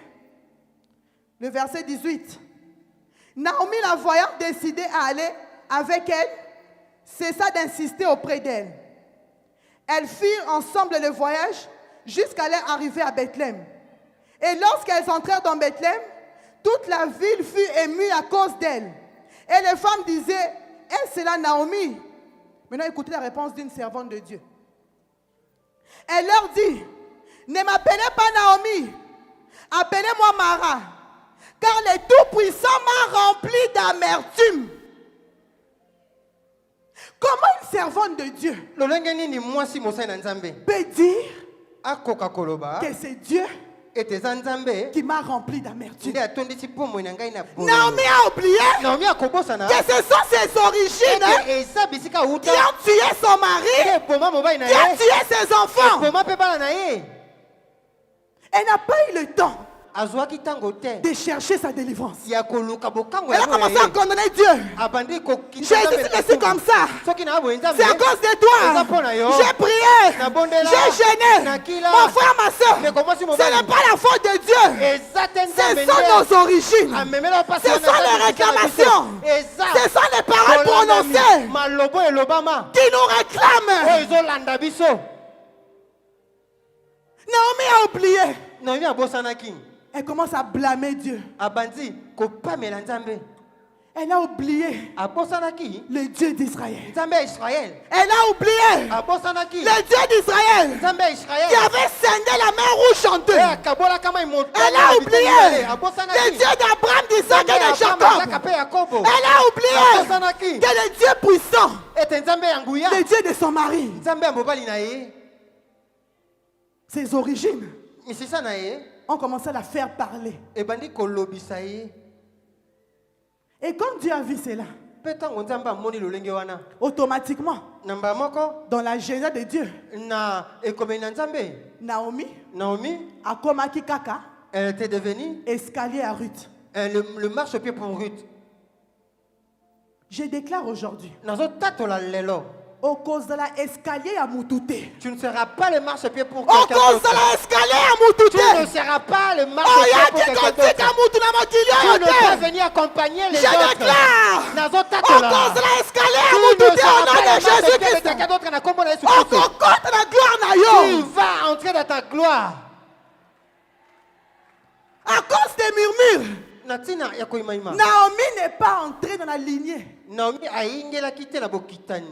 Le verset 18. Naomi, la voyant décidée à aller avec elle, cessa d'insister auprès d'elle. Elles firent ensemble le voyage jusqu'à leur arrivée à Bethléem. Et lorsqu'elles entrèrent dans Bethléem, toute la ville fut émue à cause d'elle. Et les femmes disaient, est-ce là Naomi? Maintenant, écoutez la réponse d'une servante de Dieu. Elle leur dit, ne m'appelez pas Naomi, appelez-moi Mara, car le Tout-Puissant m'a rempli d'amertume. Comment une servante de Dieu Lolenge nini mwasi mosai na nzambe. peut dire Akoka koloba. que c'est Dieu Ete za nzambe. qui m'a rempli d'amertume? Nde atondisi pomo na ngai na boye. Naomi a oublié Naomi akobosana. que ce sont ses origines Ete esa bisika qui uta. ont tué son mari, Poma mobali na qui ont ye. tué ses enfants. Poma pe bana na ye. Elle n'a pas eu le temps Azwaki tango te. de chercher sa délivrance. Ya koluka bokango Elle a ya commencé à condamner Dieu. Abandi kokita. Jésus, si je suis comme ça, Soki na abo nzambe. c'est à cause de toi. J'ai prié, Nabondela. j'ai gêné. Nakila. Mon frère, ma soeur, Mais comment si mon ce n'est pas la faute de Dieu. Ce sont nos origines. Ce sont les réclamations. Ce sont les paroles prononcées Malobo elobama. qui nous réclament. Ezolanda biso. Naomi a oublié. Naomi abosanaki. Elle commence à blâmer Dieu. abandi kopamela nzambe Elle a oublié abosanaki le Dieu d'Israël. nzambe ya Israël Elle a oublié abosanaki le Dieu d'Israël nzambe ya Israël qui avait scindé la mer rouge en deux. Elle a oublié le Dieu d'Abraham, d'Isaac et de Jacob. Elle a oublié que le Dieu puissant, le Dieu de son mari, ses origines, ont commencé à la faire parler. Et quand Dieu a vu cela, automatiquement, dans la Genèse de Dieu, Naomi a komaki kaka, elle était devenue escalier à Ruth. le marche-pied pour Ruth. Je déclare aujourd'hui, lelo. au cause de l'escalier à Moutouté, Tu ne seras pas le marche-pied pour au quelqu'un cause de d'autre. l'escalier à Tu Moutouté, ne seras pas le oh, marche-pied y a pour qui quelqu'un continue d'autre. à Moutouna Tu ne peux Makili. venir accompagner les Je autres. déclare, Nazo au tatola. cause de l'escalier à Tu ne Moutouté, seras au nom pas de le marche-pied de Jésus-Christ, quelqu'un d'autre na kombo na Yesu au Christ. compte de la gloire na Tu yo, vas entrer dans ta gloire. à cause des murmures, Natina ya koimaima. Naomi n'est pas entrée dans la lignée. Naomi aingela kite la bokitani.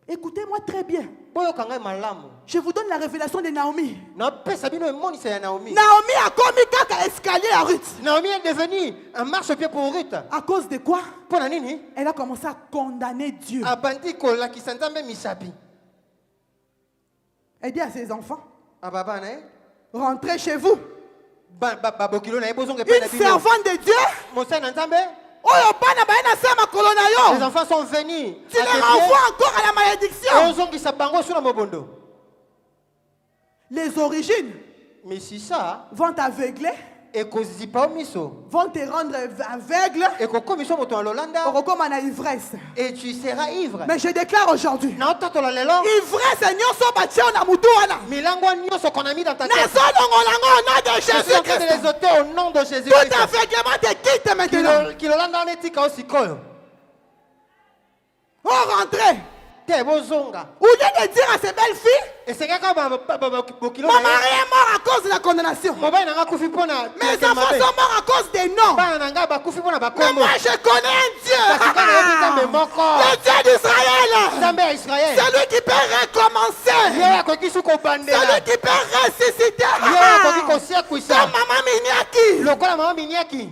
Écoutez-moi très bien. Boyo kanga malamu. Je vous donne la révélation de Naomi. Na pesa bino emonisa ya Naomi. Naomi a commis kaka escalier à Ruth. Naomi est devenue un marche-pied pour Ruth. À cause de quoi? Pona nini? Elle a commencé à condamner Dieu. Abandi kolakisa nzambe misapi. Elle dit à ses enfants, Ababa na rentrez chez vous. babokilo na ebozonge pe Une na bino. servante de Dieu. Mosai na nzambe. Oyo bana baena sama kolona Les yo. enfants sont venus. Tu les renvoies encore à la malédiction. Ozongisa bango sur la mobondo. Les origines Mais si ça, vont t'aveugler, ekozipa miso. vont te rendre aveugle, Ekokomiso moto en Lolanda. comme en ivresse. Et tu seras ivre. Mais je déclare aujourd'hui, Na otatola lelo. ivresse nyonso batia na mutu wana. Milango nyonso qu'on a mis dans ta tête. Nazolongolango au nom de Je suis en train de Jésus-Christ. les ôter au nom de Jésus. Tout aveuglement te quitte maintenant. Kilolanda netika osikoyo. Oh, rentrez. Te bozonga. Au lieu de dire à ces belles filles, Et c'est quand bokilo. mon mari est mort à cause de la condamnation. Mobile nanga kufi pona. Mes enfants sont morts à cause des noms. Bana nanga bakufi pona Mais bakombo. moi je connais un Parce que quand Dieu. il moko. Le Dieu d'Israël. Nzambe ya Israël. Celui qui peut recommencer. Yeye akoki suko bandela. Celui qui peut ressusciter. Yeye akoki kosia Comme kuisa. maman Miniaki. Lokola mama miniaki.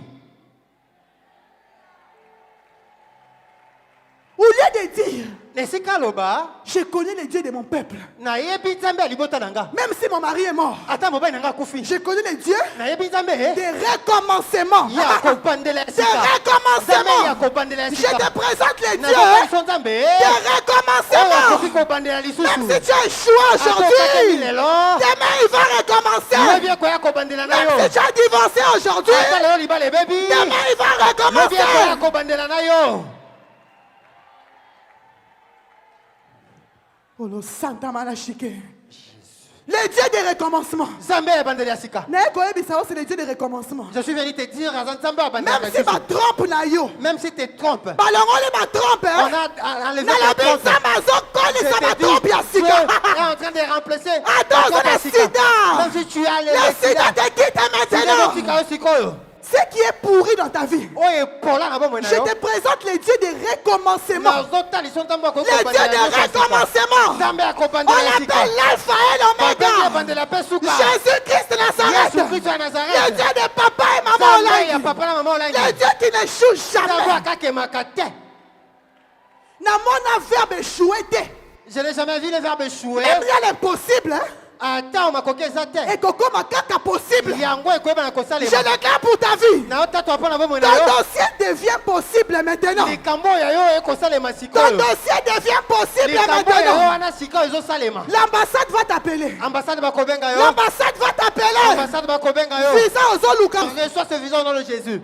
Au lieu de dire, Nesika loba. je connais le Dieu de mon peuple. Na yebi nzambe alibota nanga. Même si mon mari est mort, Ata mobile nanga kufi. je connais le Dieu Na yebi nzambe. des recommencements. Ya kopandela Des sika. Nzambe ya recommencements. kopandela Je sika. te présente les Na dieux yebi son nzambe. des Oyo recommencements. akoki kopandela lisusu. Même si tu as échoué aujourd'hui, lelo. demain il va recommencer. Yebi koya kopandela na Même yo. si tu as divorcé aujourd'hui, Ata lelo libale bebi. demain il va Yebi koya recommencer. kopandela na yo. Oh, le Santa Manachike. Le Dieu des recommencements. Nzambe ya bandela sika. C'est le Dieu des recommencements. Je suis venu te dire Nzambe ya bandela Même si ma trompe na yo, même si tu te trompes. balongoli ma trompe, On hein. a enlevé Na ta la trompe. benzama azokoli Je sa ma te dis, trompe ya Dieu sika. est en train de remplacer Attends, ta trompe on a ya sika. sida. Même si tu as Le sida te quitte maintenant. Ce qui est pourri dans ta vie. Je te présente le Dieu des recommencements. Le Dieu des recommencements. On l'appelle l'alpha et l'oméga. Jésus-Christ de Nazareth. Le Dieu de papa et maman Olangi. Le Dieu qui n'échoue jamais. Namona verbe échouer. Je n'ai jamais vu le verbe échouer. Même il est possible. Hein? Attends, ma coquille Et Coco Makaka possible. Je Je déclare pour ta vie. Ton dossier devient possible maintenant. Ton dossier devient possible maintenant. L'ambassade va t'appeler. Ambassade Bakobenga yo. L'ambassade va t'appeler. Ambassade Bakobenga yo. Visa Ozoluka. Reçois ce visa au nom de Jésus.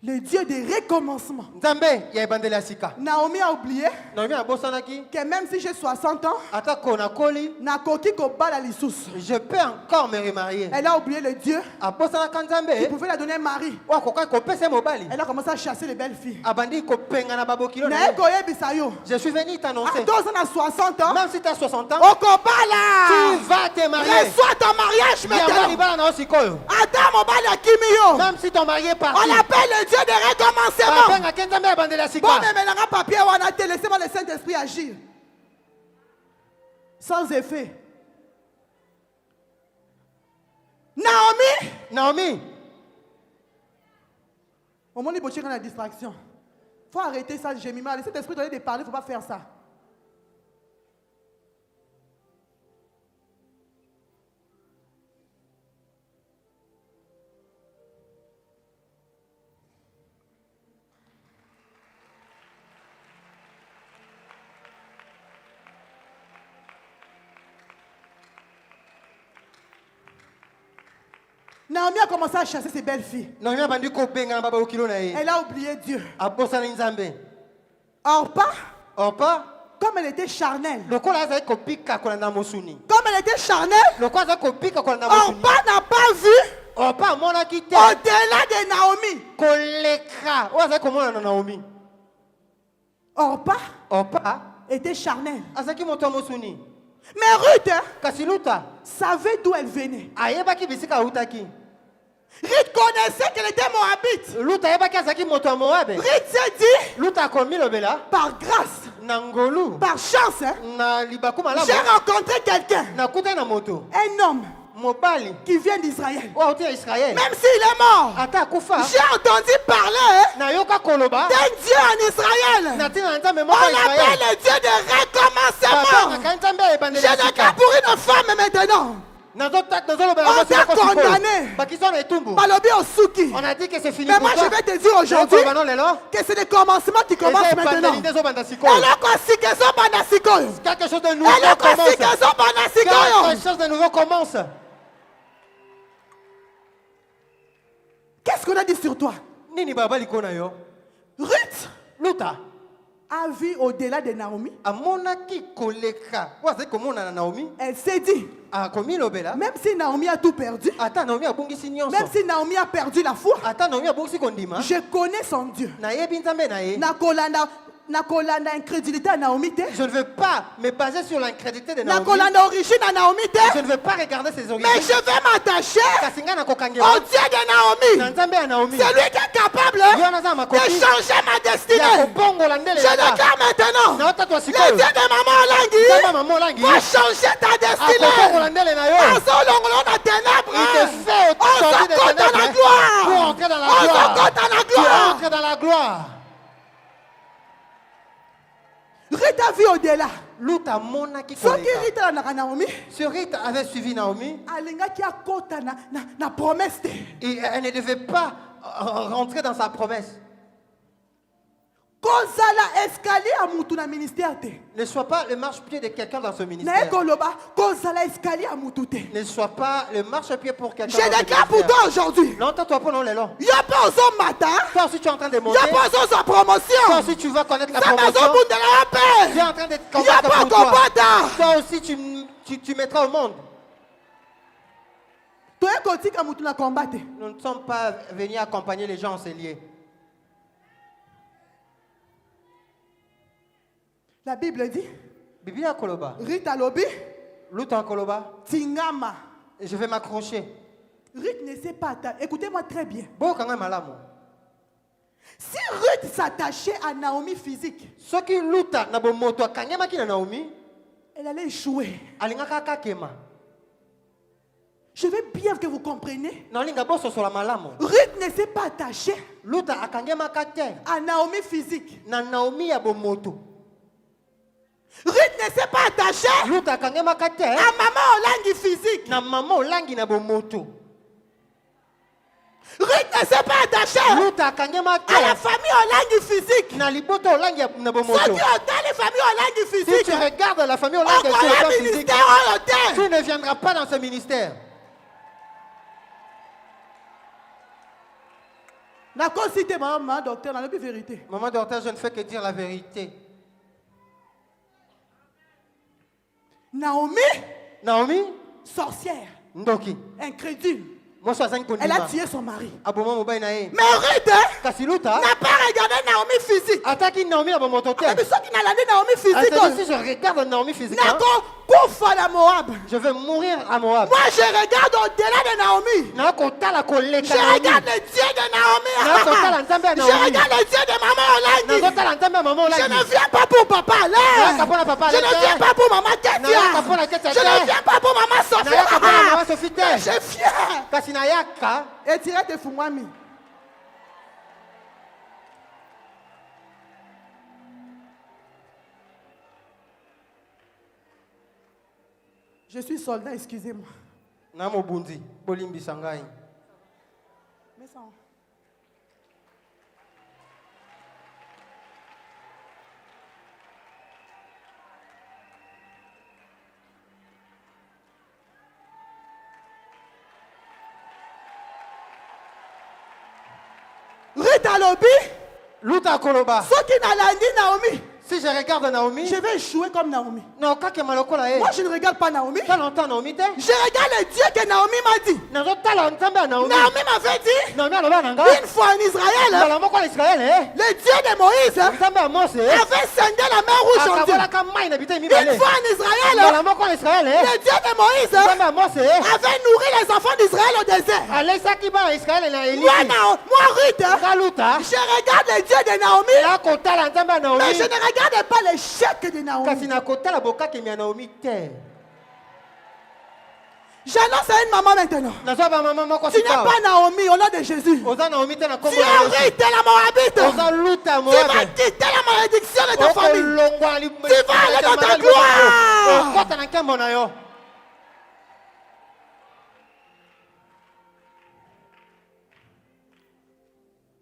Le Dieu des recommencements. Nzambe ya ebandeli ya sika. Naomi a oublié Naomi abosanaki. que même si j'ai 60 ans, Atako nakoli. nakoki kobala lisusu. Je peux encore me remarier. Elle a oublié le Dieu Abosanaka qui Nzambe. pouvait la donner un mari. Wakoka kopesa mobali. Elle a commencé à chasser les belles filles. Abandi kopenga na babokilo na Mais ye. koyebisa yo. Je suis venu t'annoncer. Toi, on a 60 ans. Même si tu as 60 ans, Okobala. tu vas te marier. Reçois ton mariage Yango maintenant. libala na osikoyo. Attends, mon bal Kimi yo. Même si ton mari est parti. On appelle le Dieu de recommencement. Babenga ke Nzambe abandeli ya Bon, sika. mais maintenant, papier, on a été. Laissez-moi le Saint-Esprit agir. Sans effet. Naomi. Naomi, Au moment où il y a la distraction. Il faut arrêter ça, j'ai mis mal. Le Saint-Esprit doit de parler, il ne faut pas faire ça. Naomi a commencé à chasser ses belles filles. Naomi abandi kobenga na babokilo na ye. Elle a oublié Dieu. Abosana Nzambe. Orpa, Opa, comme elle était charnelle. lokola azali kopika kolanda mosuni. Comme elle était charnelle, Lokola azali kopika kolanda mosuni. Orpa n'a pas vu Opa amonaki te. au-delà de Naomi. Koleka. Oyo azali komona na Naomi. Orpa Opa était charnelle. azalaki moto ya mosuni. Mais Ruth hein, Kasi Luta savait d'où elle venait. ayebaki bisika autaki. Ruth connaissait qu'elle était moabite. Luta ayebaki azalaki moto ya Moabe. Ruth s'est dit, Luta akomi lobela par grâce, na ngolu par chance, hein, na libaku malamu. j'ai rencontré quelqu'un, Nakuta na moto un homme mobali qui vient d'Israël. oyo auti ya Israel. Même s'il est mort, Ata akufa j'ai entendu parler hein, nayoka koloba d'un Dieu en Israël. na ntina na Nzambe On moko ya l'appelle Israel. le Dieu de recommencement. Babengaka Nzambe ya ebandeli Je ya ne sika. cas pour une femme maintenant. Nazolobela On mwasi t'a moko sikoyo. condamné. Bakisa na etumbu. Balobi Osuki. On a dit que c'est fini Mais pour moi toi. je vais te dire aujourd'hui Lelo koloba no lelo. que c'est le commencement qui commence Eza maintenant. ebandeli nde ezobanda sikoyo. Eloko siki ezobanda sikoyo. Quelque chose de nouveau Eloko commence. siki ezobanda sikoyo. Quelque chose de nouveau commence. Qu'est-ce qu'on a dit sur toi? Nini baba liko na yo? Ruth Luta a vu au-delà de Naomi. amonaki koleka. Oyo komona na Naomi. Elle s'est dit, Akomi lobela. même si Naomi a tout perdu, Ata Naomi abungisi nyonso. même si Naomi a perdu la foi, Ata Naomi abungisi kondima. je connais son Dieu. Nayebi Nzambe na ye. Nakolanda incrédulité à Naomi te. Je ne veux pas me baser sur l'incrédulité de Naomi. Nakolanda origine à Naomi te. Je ne veux pas regarder ses origines. Mais je vais m'attacher Kasi nga na au kokangela. Dieu de Naomi. Na Nzambe ya Naomi. C'est lui qui est capable Yo naza de makoki. changer ma Ya destinée. kobongola ndele Je ya ka. déclare maintenant, Na otatu wa le sikoyo. Dieu de Maman Nzambe Olangi mama olangi. va changer ta destinée. Akobongola ndele na yo. Azolongolo na Il te ténèbres. fait On sortir des s'accorde à la ténèbres gloire. pour entrer dans la On gloire. s'accorde à la Tu gloire. entres dans la gloire. Ruth a vu au-delà. Luta monaki Soki koleka. Ruth alandaka Naomi, Ce rite avait suivi Naomi alingaki akota na promesse te. et elle ne devait pas rentrer dans sa promesse. Kozala escalier à mutu na ministère te. Ne sois pas le marche-pied de quelqu'un dans ce Na ministère. ekoloba kozala escalier à mutu te. Ne sois pas le marche-pied pour quelqu'un Je dans ce déclare pour ministère. toi aujourd'hui. Longtemps, toi, pour non, les longs. Yo pas ozo mata. Toi aussi, tu es en train de monter. Yo pas ozo sa Toi promotion. aussi, tu vas connaître la Ça promotion. mazo bundela Tu es paix. en train de Yo combattre pas pour toi. kobata. Toi aussi, tu mettras au monde. Toi kotika mutu na combattre. Nous ne sommes pas venus accompagner les gens en ces lieux. La Bible dit, Bibi ya koloba. Rita lobi, Luta koloba. tingama. Je vais m'accrocher. Ruth ne sait pas. Écoutez-moi très bien. Bon, quand même, malamu. Si Ruth s'attachait à Naomi physique, Soki luta na bomoto akanyama ki na Naomi, elle allait échouer. alingaka kakema. Je veux bien que vous compreniez. Na linga boso sur la malamu. Ruth ne s'est pas attachée Luta akanyama kate à Naomi physique. na Naomi ya bomoto. Ruth ne s'est pas attachée Luta akanyama kate à maman Olangi physique. na mama olangi na bomoto. Ruth ne s'est pas attachée Luta akanyama à la te famille Olangi physique. na liboto olangi na Ceux bomoto. qui ont les familles Olangi Si physique, tu regardes la famille on olangi sur le plan connaît le physique, ministère en hôtel. tu ne viendras pas dans ce ministère. D'accord, si tu es maman, docteur, on a la vérité. Maman docteur, je ne fais que dire la vérité. Naomi, sorcière, Ndoki. incrédule. Moi, je suis Elle a tué son mari. Mais Mais Ruth n'a pas regardé Naomi physique. Attaque Naomi à mon moto. Mais ceux qui n'ont pas Naomi physique. Si je regarde Naomi physique, la Moab. je vais mourir à Moab. Moi, je regarde au-delà de Naomi. Je regarde le Dieu de Naomi. Je regarde le Dieu de Maman Olangi. Je ne viens pas pour Papa Alain. Je ne viens pas pour Maman Ketia. Je ne viens pas pour Maman Sophie. Je suis fier. Et tirer tes fumwami. Je suis soldat, excusez-moi. Namo Bundi, Bolimbi Sangai. Mets ça en. Rita Lobi, Luta Koloba. ceux qui n'ont dit Naomi, Si je regarde Naomi, je vais échouer comme Naomi. non, quand que Malokola est, Moi, je ne regarde pas Naomi. t'as longtemps Naomi t'es? Je regarde le Dieu que Naomi m'a dit. Nazo t'as longtemps Naomi. Naomi m'avait dit, Naomi aloba nanga. une fois en Israël, Dans la moko l'Israël eh. le Dieu de Moïse Nzambe Mose eh. avait scindé la mer rouge en deux. Akabola kama ina bita mibale. Une fois en Dans Israël, la moko l'Israël eh. le Dieu de Moïse Nzambe Mose eh. avait nourri les enfants d'Israël au désert. Alesa kiba Israël na Eli. Moi, Ruth, Kaluta. je regarde le Dieu de Naomi, La kota la Nzambe Naomi. mais je ne regarde pas les chèques de Naomi. Kasi na kota la boka ke Naomi te. J'annonce à une maman maintenant. Nazo ba mama moko Tu n'es sika. pas Naomi au nom de Jésus. Oza Naomi te na Tu kombo es Ruth la Moabite. Oza luta Tu vas Moab. quitter la malédiction de ta famille. Tu vas aller dans ta gloire. Okota na nkembo na yo.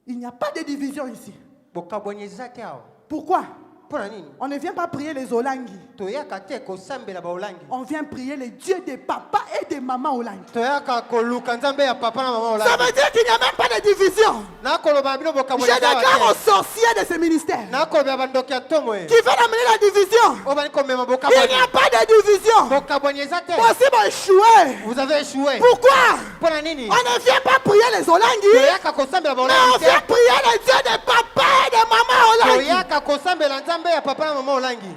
Il n'y a pas de division ici. Bokabonyeza te awa. Pourquoi? Mpona nini? On ne vient pas prier les Olangi. Toyaka te kosambela baolangi. On vient prier les dieux des papas et des mamans Olangi. Toyaka koluka nzambe ya papa na mama Ça olangi. veut dire qu'il n'y a même pas de division. Nakoloba bino Je bokabonyeza déclare awa aux sorciers de ce ministère nakoloba bandoki ya ntomo e. qui veulent amener la division. Obani komema Il n'y bokabonyeza. a pas de division. Bokabonyeza te. Possible échouer. Vous avez échoué. Pourquoi? Mpona nini? On ne vient pas prier les Olangi, Toyaka kosambela mais on baolangi vient te. prier les dieux des papas et des mamans Olangi. Toyaka kosambela nzambe ya papa na mama olangi.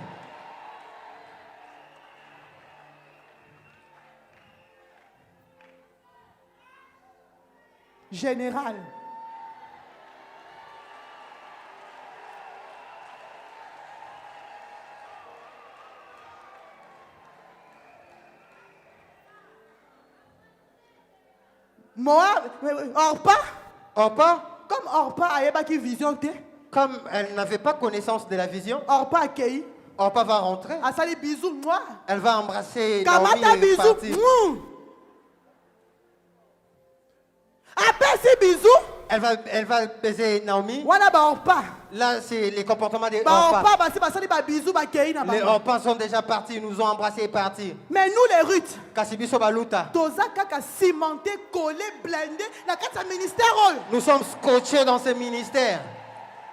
Général. Moab, Orpa, Orpa, comme Orpa a qui vision te, comme elle n'avait pas connaissance de la vision, Orpa accueilli, Orpa va rentrer. a sali bisous moi. Elle va embrasser Naomi Kamata et bisous. partir. Après ces bisous, Elle va baiser Naomi. wana ba Orpa. Là, c'est les comportements des Ba Orpa. Orpa basi basali ba bisous ba kei na Les ba. Orpa sont déjà partis, ils nous ont embrassés et partis. Mais nous les Ruth, Kasibiso Baluta. toza kaka cimenté, collé, blindé na kati ya ministère oyo. Nous sommes scotchés dans ce ministère.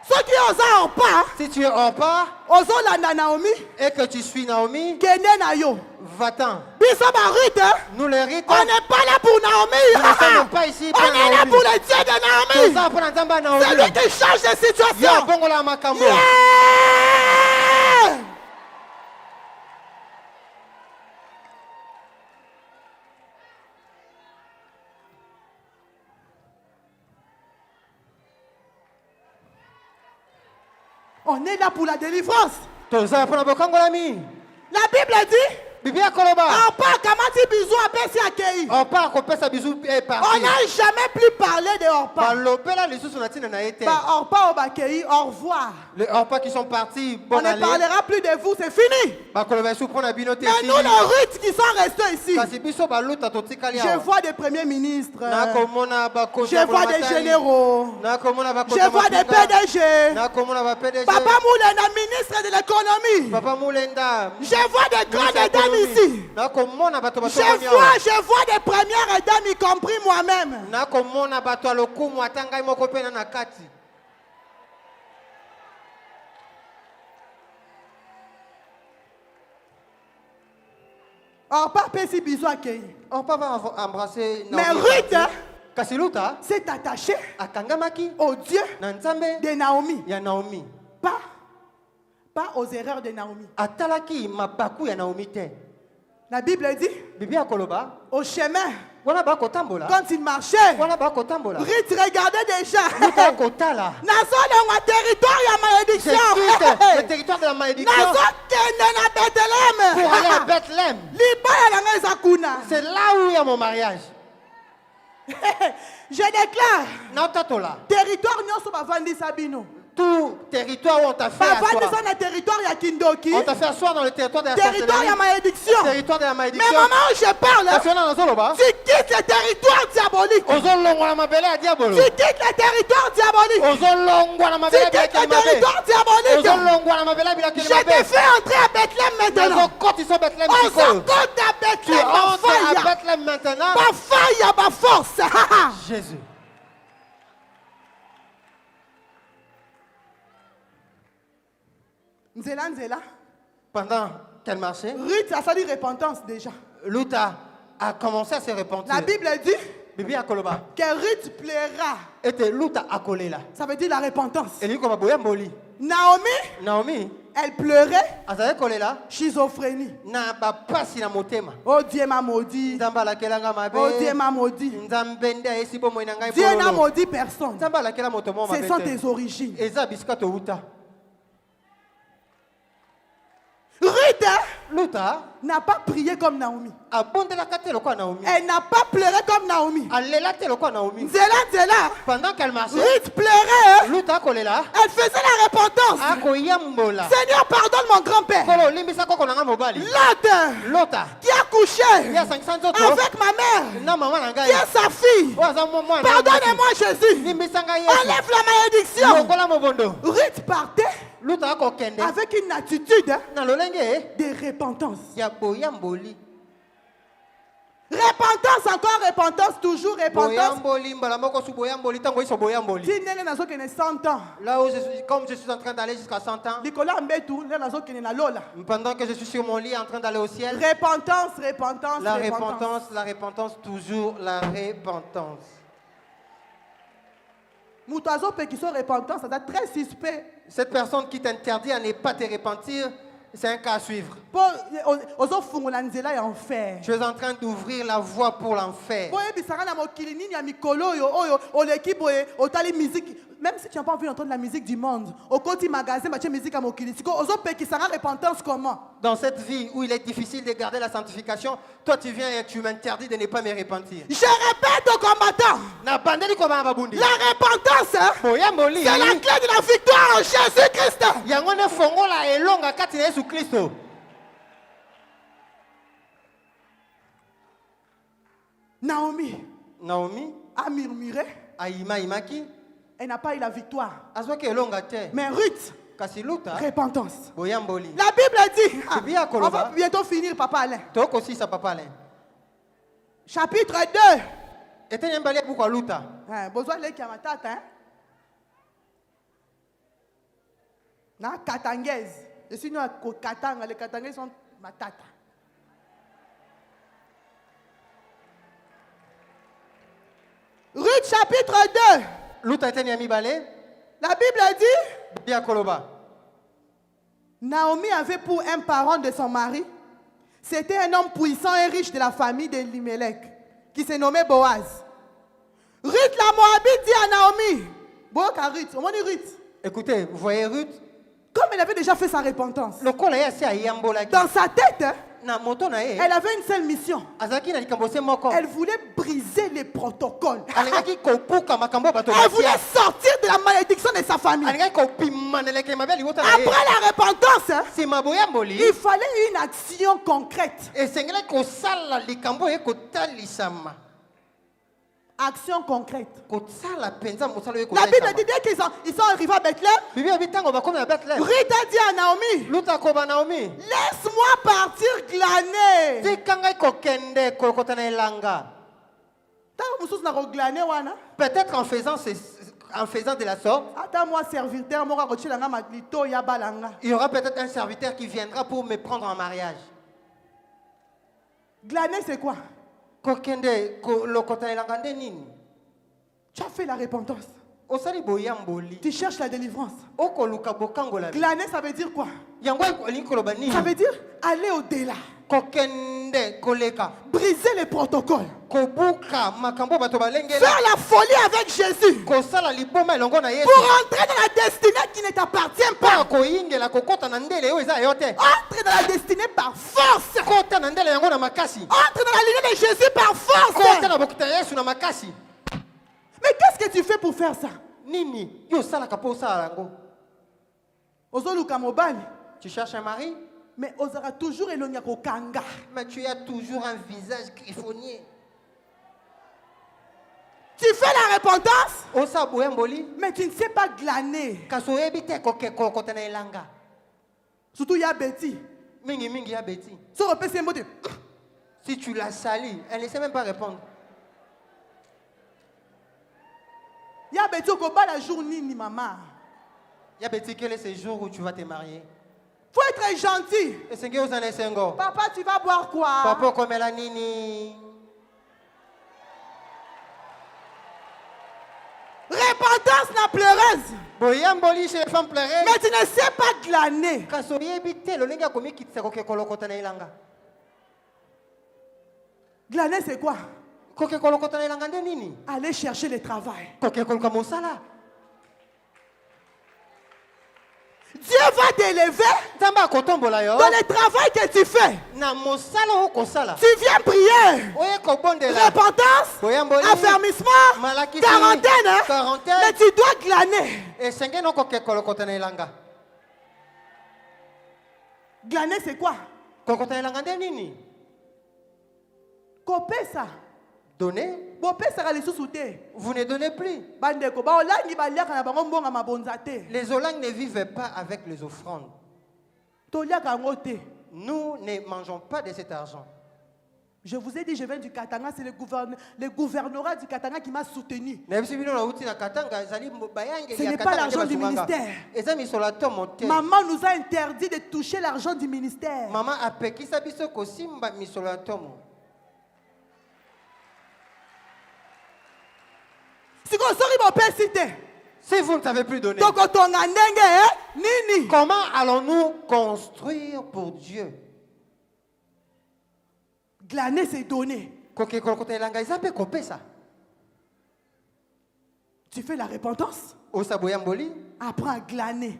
Soki oza Orpa, Si tu es Orpa ozolanda Naomi, et que tu suis Naomi, kende na yo. va-t'en. Biso ba Ruth, Nous les rites, on n'est pas là pour Naomi. nous ne sommes pas ici pour On est là Naomi. pour le Dieu de Tout Naomi. ça pour Nzamba C'est Naomi. lui qui change de Yo, situation. bongo la makambo. Yeah! On est là pour la délivrance. Tout ça pour la mi. La Bible dit, Bibi Koloba. Orpa kamati bisou apesi akei. Orpa akopesa bisou et On parti. n'a jamais plus parlé de Orpa. Balopela les sous sur la tine na été. Bah, Orpa obakei, au revoir. Les Orpa qui sont partis, On bonne ne année. parlera plus de vous, c'est fini. Bakoloba sou pour la binote. Mais nous, les Ruth qui sont restés ici, Kasibiso baluta totikali. je vois des premiers ministres, Nakomona bakota. je vois des généraux, Nakomona bakota. je vois des PDG. Nakomona PDG. Papa Moulena, ministre de l'économie. Papa Moulenda. Je vois des grands États ici. Je vois des premières dames, y compris moi-même. Or, pas petit bisou accueilli. On peut embrasser. Mais Ruth, s'est attaché au Dieu de Naomi. Naomi. Pas aux erreurs de Naomi. Atalaki mabaku ya Naomi te. La Bible dit, au chemin, quand il marchait, Ruth regardait déjà. Nazon dans territoire ya malédiction. Le territoire de la malédiction. Pour aller à Bethléem. C'est là où il y a mon mariage. Je déclare, territoire nyonso bavandi sabino. Tout territoire où on t'a fait asseoir. On t'a fait asseoir dans le territoire de la sorcellerie. Territoire de la malédiction. Territoire de la malédiction. Mais maman, où je parle, tu quittes le territoire diabolique. Tu quittes le territoire diabolique. Tu quittes le territoire diabolique. Je te fais entrer à Bethléem maintenant. On s'encontre à Bethléem. Tu entres à Bethléem maintenant. Ma faille, ma force. Jésus. Pendant qu'elle marchait, Ruth a sali repentance déjà. Ruth a commencé à se repentir. La Bible dit que Ruth pleura. Ça veut dire la repentance. Naomi, elle pleurait. Schizophrénie. Oh Dieu m'a maudit. Oh Dieu m'a maudit. Dieu n'a maudit personne. Ce sont tes origines. Ruth n'a pas prié comme Naomi. Elle n'a pas pleuré comme Naomi. Pendant qu'elle marchait, Ruth pleurait. Elle faisait la repentance. Seigneur, pardonne mon grand-père. L'autre qui a couché avec ma mère, qui est sa fille. Pardonnez-moi, Jésus. Enlève la malédiction. Ruth partait avec une attitude de repentance. Repentance, encore repentance, toujours repentance. Là où comme je suis en train d'aller jusqu'à 100 ans, pendant que je suis sur mon lit en train d'aller au ciel, repentance, repentance, la repentance, toujours la repentance. C'est très suspect. Cette personne qui t'interdit à ne pas te repentir, c'est un cas à suivre. Tu es en train d'ouvrir la voie pour l'enfer. Même si tu n'as pas envie d'entendre la musique du monde, au côté magasin, tu as musique à Mokili. Repentance comment? Dans cette vie où il est difficile de garder la sanctification, toi tu viens et tu m'interdis de ne pas me repentir. Je répète aux combattants. La repentance, c'est la clé de la victoire en Jésus-Christ. Naomi a murmuré. Elle n'a pas eu la victoire. Mais Ruth, repentance. La Bible dit, on va bientôt finir, Papa Alain. Chapitre 2. Besoin de ma tata, hein? Na Katangaise. Je suis né à Katanga. Les Katangaises sont ma tata. Ruth chapitre 2. La Bible dit, Naomi avait pour un parent de son mari, c'était un homme puissant et riche de la famille de Limelech, qui se nommait Boaz. Ruth la Moabite dit à Naomi, Ruth. Écoutez, vous voyez Ruth, comme elle avait déjà fait sa repentance, dans sa tête, elle avait une seule mission. Elle voulait briser les protocoles. Elle voulait sortir de la malédiction de sa famille. Après la repentance, il fallait une action concrète. Action concrète. kosala penza mosala La Bible dit dès qu'ils sont arrivés à Bethléem, bibi abi ntango bakomi na Bethlehem Ruth a dit à Naomi, luta koba Naomi laisse-moi partir glaner. tika ngai kokende kolokota na elanga. Tant que na glaner wana, Peut-être en faisant de la sorte, attends moi serviteur moi rochila nga malito ya balanga. il y aura peut-être un serviteur qui viendra pour me prendre en mariage. Glaner c'est quoi? Kokende kolokota na elanga nde nini? Tu as fait la repentance. Osali boyamboli. Tu cherches la délivrance. Okoluka bokangola. Glaner ça veut dire quoi? Yango olingi koloba nini? Ça veut dire aller au-delà. Kokende koleka. Briser les protocoles. Kobuka makambo bato balengela. Faire la folie avec Jésus. Kosala liboma elongo na Yesu. Pour entrer dans la destinée qui ne t'appartient pas. Koyingela kokota na ndele oyo eza yote. Entre dans la destinée par force. Kota na ndele yango na makasi. Entre dans la lignée de Jésus par force. Kota na bokita Yesu na makasi. Mais qu'est-ce que tu fais pour faire ça? Nini? Yo sala kapo sala yango. Ozoluka mobali. Tu cherches un mari? Mais osera toujours elonya kokanga. Mais tu as toujours un visage griffonnier. Tu fais la repentance, Osa boyamboli. mais tu ne sais pas glaner. Kaso ebite koke kolokota na elanga. Surtout il y a Betty. Mingi mingi ya Betty. So repère ces mots de Si tu la salis, elle ne sait même pas répondre. il y a Betty au combat la journée ni maman. Ya Betty, quel est ce jour où tu vas te marier? Faut être gentil. Et c'est que vous en êtes sengo. Papa, tu vas boire quoi? Papa comme la nini. Repentance n'a pleureuse. Boyamboli chez les femmes pleurées. Mais tu ne sais pas glaner. Kaso yebite lo lenga komi kitse koke kolokota na elanga. Glaner c'est quoi? Koke kolokota na elanga nde nini? Aller chercher le travail. Koke koloka mosala. Dieu va t'élever Tamba kotombola yo. dans le travail que tu fais. Na mosala o kosala. Tu viens prier. Oye kobondela. Repentance, Boyamboli. affermissement, Malaki quarantaine, hein? Quarantaine. Mais tu dois glaner. Et senge no koke kolokota na elanga. Glaner c'est quoi? Kolokota na elanga nde nini? Kopesa. Donner. Bopesa les sous-soutés. Vous ne donnez plus. Bandeko, ba olangi baliaka na bango mbonga mabonza te. Les Olang ne vivent pas avec les offrandes. Toliaka yango te. Nous ne mangeons pas de cet argent. Je vous ai dit, je viens du Katanga, c'est le gouvernorat du Katanga qui m'a soutenu. Ce n'est pas l'argent du ministère. Maman nous a interdit de toucher l'argent du ministère. Maman a peki sabiso kosimba misolo atomo. Si vous ne savez plus donner, comment allons-nous construire pour Dieu? Glaner, c'est donner. Tu fais la repentance, apprends à glaner.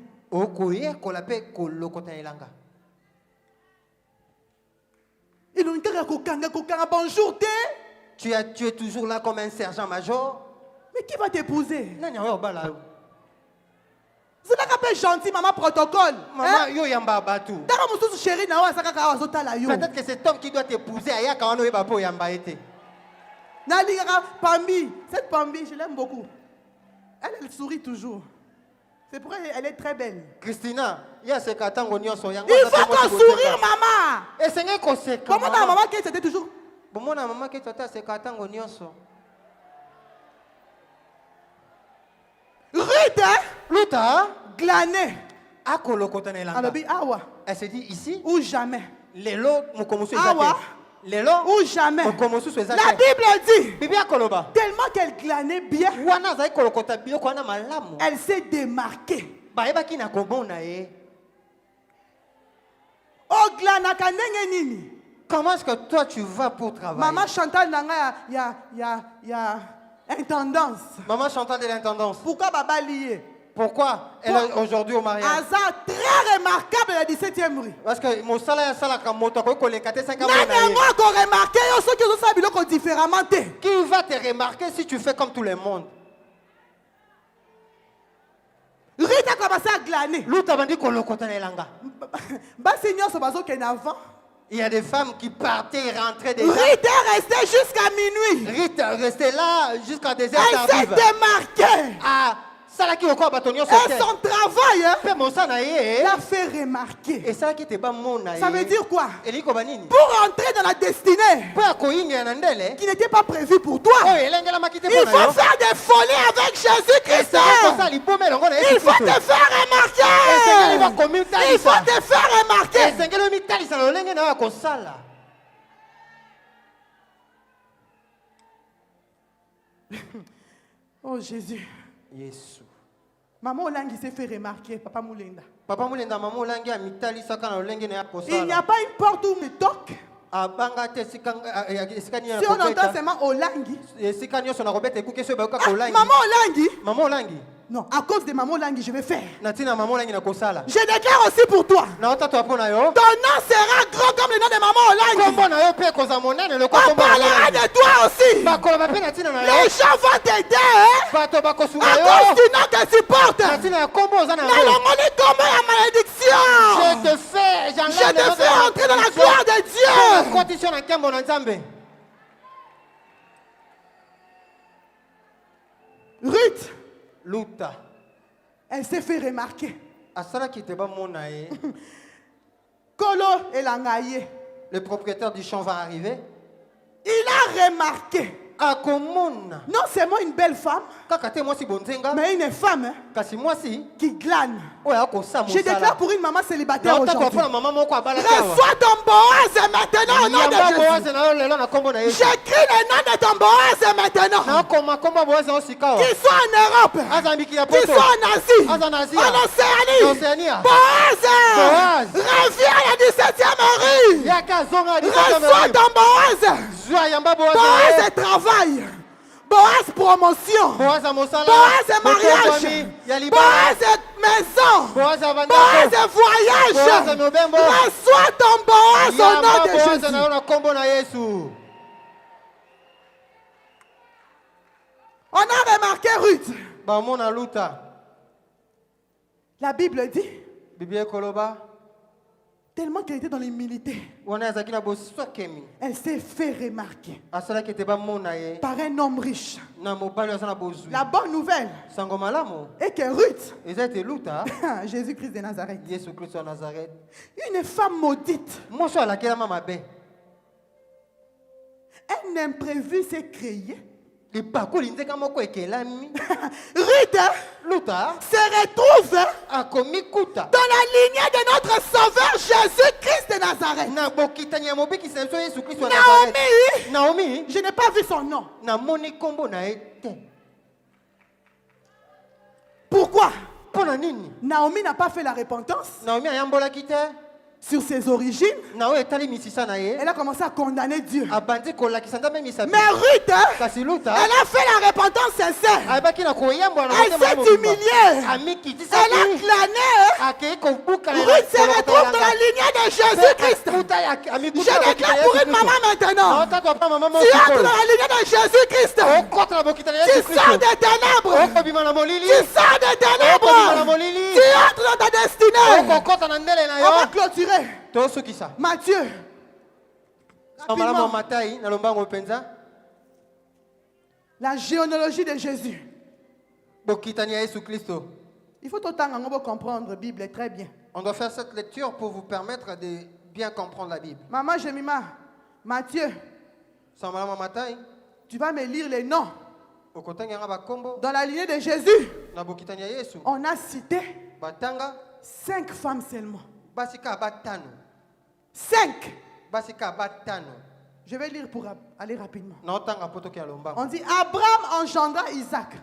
Bonjour, tu es toujours là comme un sergent-major. Mais qui va t'épouser? C'est là qu'on gentil, maman protocole. Maman, yo yamba batu. Peut-être que cet homme qui doit t'épouser, Pambi, cette Pambi, je l'aime beaucoup. Elle sourit toujours. C'est pour elle, elle est très belle. Christina, il faut qu'on sourire, maman. Et c'est un conseil. Comment ta maman qui était toujours? Ruth, Luta, glaner. Elle se dit ici ou jamais. Awa, ou jamais. La Bible dit tellement qu'elle glanait bien, elle s'est démarquée. Oh, glanaka ndenge nini? Comment est-ce que toi tu vas pour travailler? Maman Chantal nanga ya intendance. Maman Chantal de l'intendance. Pourquoi Baba lié? Pourquoi elle est aujourd'hui au mariage? Hasard très remarquable la 17e rue. Parce que mon salaire est salaire comme moto ko le 450 ans. Remarqué ceux qui ont sabi différemment. Qui va te remarquer si tu fais comme tout le monde? Rita commencé à glaner. Luta bandi ko lokota na elanga. Ba seigneur so bazo ken avant. Il y a des femmes qui partaient et rentraient déjà. Ruth est restée jusqu'à minuit. Ruth restait là jusqu'à des heures Elle s'est tardives. démarquée. Ah, ça là qui est encore bâtonnier sur Et terre. son travail Pe mon sang na ye. l'a fait remarquer. Et ça qui était pas mon na ye. Ça veut dire quoi? Eliko banini. Pour entrer dans la destinée Po akoyinga na ndele. qui n'était pas prévue pour toi, Oh, elengela makite il pona faut yo. faire des folies avec Jésus-Christ. Il faut te faire remarquer. Il faut te faire remarquer. esengeli mitalisa na lolenge na yo ya kosala. Oh Jésus. Yesu. Maman Olangi s'est fait remarquer, Papa Moulenda. Papa mulenda mama olangi ya mitalisaka na lolenge na ya Il n'y a kosala. pas une porte où me toque. Abanga te esika ni ya Si on entend kobeta. seulement Olangi. Esika nyonso na kobeta ekuki so bayoka kolangi. Maman Olangi. Mama olangi. Non, à cause de Maman Olangi, je vais faire. Na tina mama olangi na kosala. Je déclare aussi pour toi. Na otatu apona yo. Ton nom sera grand comme le nom de Maman Olangi. Kombo na yo pe koza monene le On kombo parlera de toi aussi. bakoloba pe na tina na yo. Les gens vont t'aider. Hein? Bato bakosunga À yo. cause du nom que tu portes. Na tina ya kombo oza na Dans yo. le monde commun à malédiction. Je te fais, Je te fais entrer dans la gloire de Dieu. Condition na nkembo na Nzambe. Ruth, Luta. elle s'est fait remarquer. Asalaki te bamona ye. Kolo Elangaye, Le propriétaire du champ va arriver. il a remarqué Akomona. non seulement une belle femme, Kaka te mwasi bonzenga. mais une femme hein, Kasi mwasi. qui glane. Oya akosa Je déclare mosala. pour une maman célibataire Na otako aujourd'hui. afuna mama moko abala tawa. Reçois ton Boaz maintenant au nom de Yamba Jésus. boaze na yo lelo na kombo na Yesu. J'écris le nom de ton Boaz maintenant. Na koma kombo boaze na osika wa. Qu'ils soient en Europe, Aza mbiki ya qu'ils poto. soient en Asie, Aza na Asia. en Na Océanie. Océania. Boaz, Boaz. reviens à la 17e rue. Yaka zonga di Reçois ton Boaz. Zwa yamba boaze. Boaz travail. Boaz promotion. Boaz mosala. Boaz mariage. Ya libala. Boaz maison. Boaz avanda. Boaz voyage. Boaz mobembo. Reçois ton Boaz au nom Yamba de boaze Jésus. na yo na kombo na Yesu. On a remarqué Ruth. Bamona luta. La Bible dit, Biblia koloba. tellement qu'elle était dans l'humilité, Wana azaki na bosokemi. elle s'est fait remarquer Asalaki te bamona ye. par un homme riche. Na mobali aza na bozwi. La bonne nouvelle Sango malamu. est que Ruth, Eza ete luta. Jésus-Christ de Nazareth, Yesu Kristo ya Nazareth. une femme maudite, Moso alakelama mabe. un imprévu s'est créé. Libakuli nzeka moko ekelami. Ruth hein, Luta se retrouve akomikuta. dans la lignée de notre Sauveur Jésus-Christ de Nazareth. Na bokitani ya mobikisa biso Yesu Kristo ya Nazareth. Naomi, Naomi. je n'ai pas vu son nom. Namoni kombo na ye te. Pourquoi? Mpona nini? Naomi n'a pas fait la repentance Naomi ayambolaki te. sur ses origines. Na oyo etali misisa na ye. Elle a commencé à condamner Dieu. Abandi kolakisa nzambe misapi. Mais Ruth, hein, Kasi luta. elle a fait la repentance sincère. Ayebaki na koyambola na Elle motema s'est mobimba. humiliée. Elle a Amikitisaki. clané. Akei kobuka na Ruth se retrouve dans la lignée de Jésus-Christ. Je déclare pour une maman maintenant. Tu entres dans la lignée de Jésus-Christ. Tu sors des ténèbres. Tu sors des ténèbres. Tu entres dans ta destinée. On va clôturer. tosukisa Matthieu. malamu Rapidement. matai na lombango mpenza La généalogie de Jésus. bokitani ya Yesu Kristo. Il faut autant comprendre la Bible très bien. On doit faire cette lecture pour vous permettre de bien comprendre la Bible. Maman Jemima, Matthieu, Sans malamu matai tu vas me lire les noms. okotanga bakombo Dans la lignée de Jésus, na bokitani ya Yesu on a cité batanga 5 femmes seulement. basika batano 5. basika batano Je vais lire pour aller rapidement. na otanga potoki ya lombango. On dit Abraham engendra Isaac.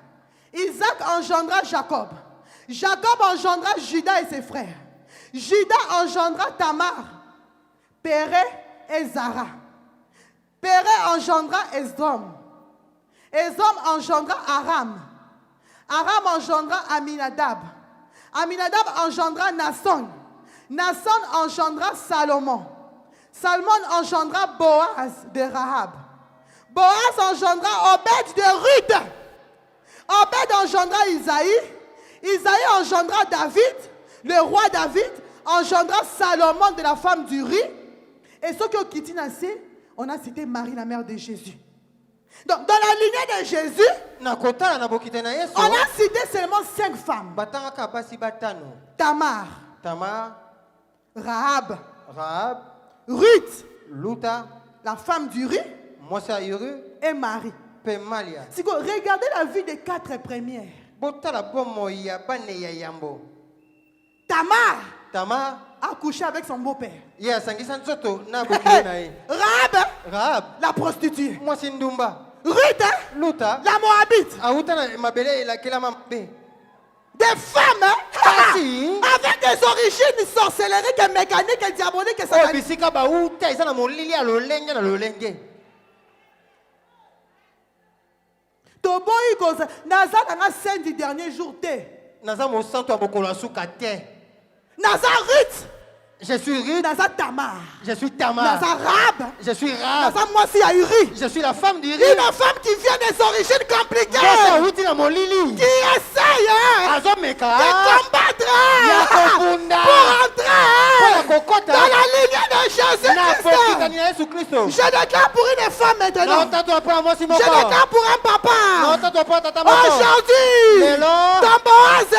Isaac engendra Jacob. Jacob engendra Judas et ses frères. Judas engendra Tamar, Pérez et Zara. Pérez engendra Esdrom. Esdrom engendra Aram. Aram engendra Aminadab. Aminadab engendra Nasson. Nasson engendra Salomon. Salomon engendra Boaz de Rahab. Boaz engendra Obed de Ruth. Obed engendra Isaïe. Isaïe engendra David. Le roi David engendra Salomon de la femme d'Uri. Et ceux qui ont quitté Nassé, on a cité Marie, la mère de Jésus. Donc, dans la lignée de Jésus, Na kotala na bokite na Yesu. on a cité seulement 5 femmes. Batanga basi batano. Tamar, Tamar, Rahab, Rahab, Ruth, Luta, la femme d'Uri, Mosa Yuru, et Marie. pe Malia. Si vous regardez la vie des 4 premières, Botala bomo ya bane ya yambo. Tamar Tamar, a couché avec son beau-père. ya sangisa nzoto na bokite na ye. Rahab, Rahab, la prostituée. mwasi ndumba. Ruth, Luta, la Moabite. auta na mabele la kela mabe. Des femmes Kasi, avec des origines sorcelleriques, mécaniques, diaboliques et o sataniques. bisika ba uta isa na molili ya lolenge na lolenge. Toboyi koza naza nanga scène du dernier jour te. Naza mo santo ya mokolo asuka te. Naza Ruth, Je suis Ruth, naza Tamar, je suis Tamar, naza Rahab, je suis Rahab, naza mwasi ya Uri. je suis la femme du Une riz. femme qui vient des origines compliquées, Mosa uti na molili. qui essaye Azomeka. de combattre Ya kofunda. pour entrer Pona kokota. dans la lignée de Jésus Na Christ. pokitani na Yesu Kristo. Je déclare pour une femme Na maintenant. otato apona mwasi Je moko. déclare pour un Na papa. otato apona tata moko. Aujourd'hui, Lelo. ton Boaz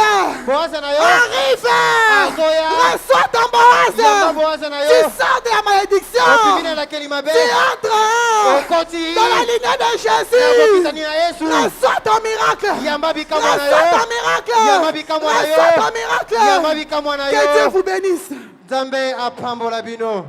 Boaza na yo. arrive. Azoya. Reçois ton Yamba Boaz. boaza na Tu yo. sors de la malédiction. Opimina na kelimabe. Tu entres Okoti. dans la lignée de Na Jésus. bokitani na Yesu. Reçois ton miracle. Yamba bikamwa na Reçois ton yo. miracle. Yamba bikamwa na yo. Reçois ton miracle. Yamba bikamwa na Que Dieu yo. vous bénisse. Nzambe apambola bino.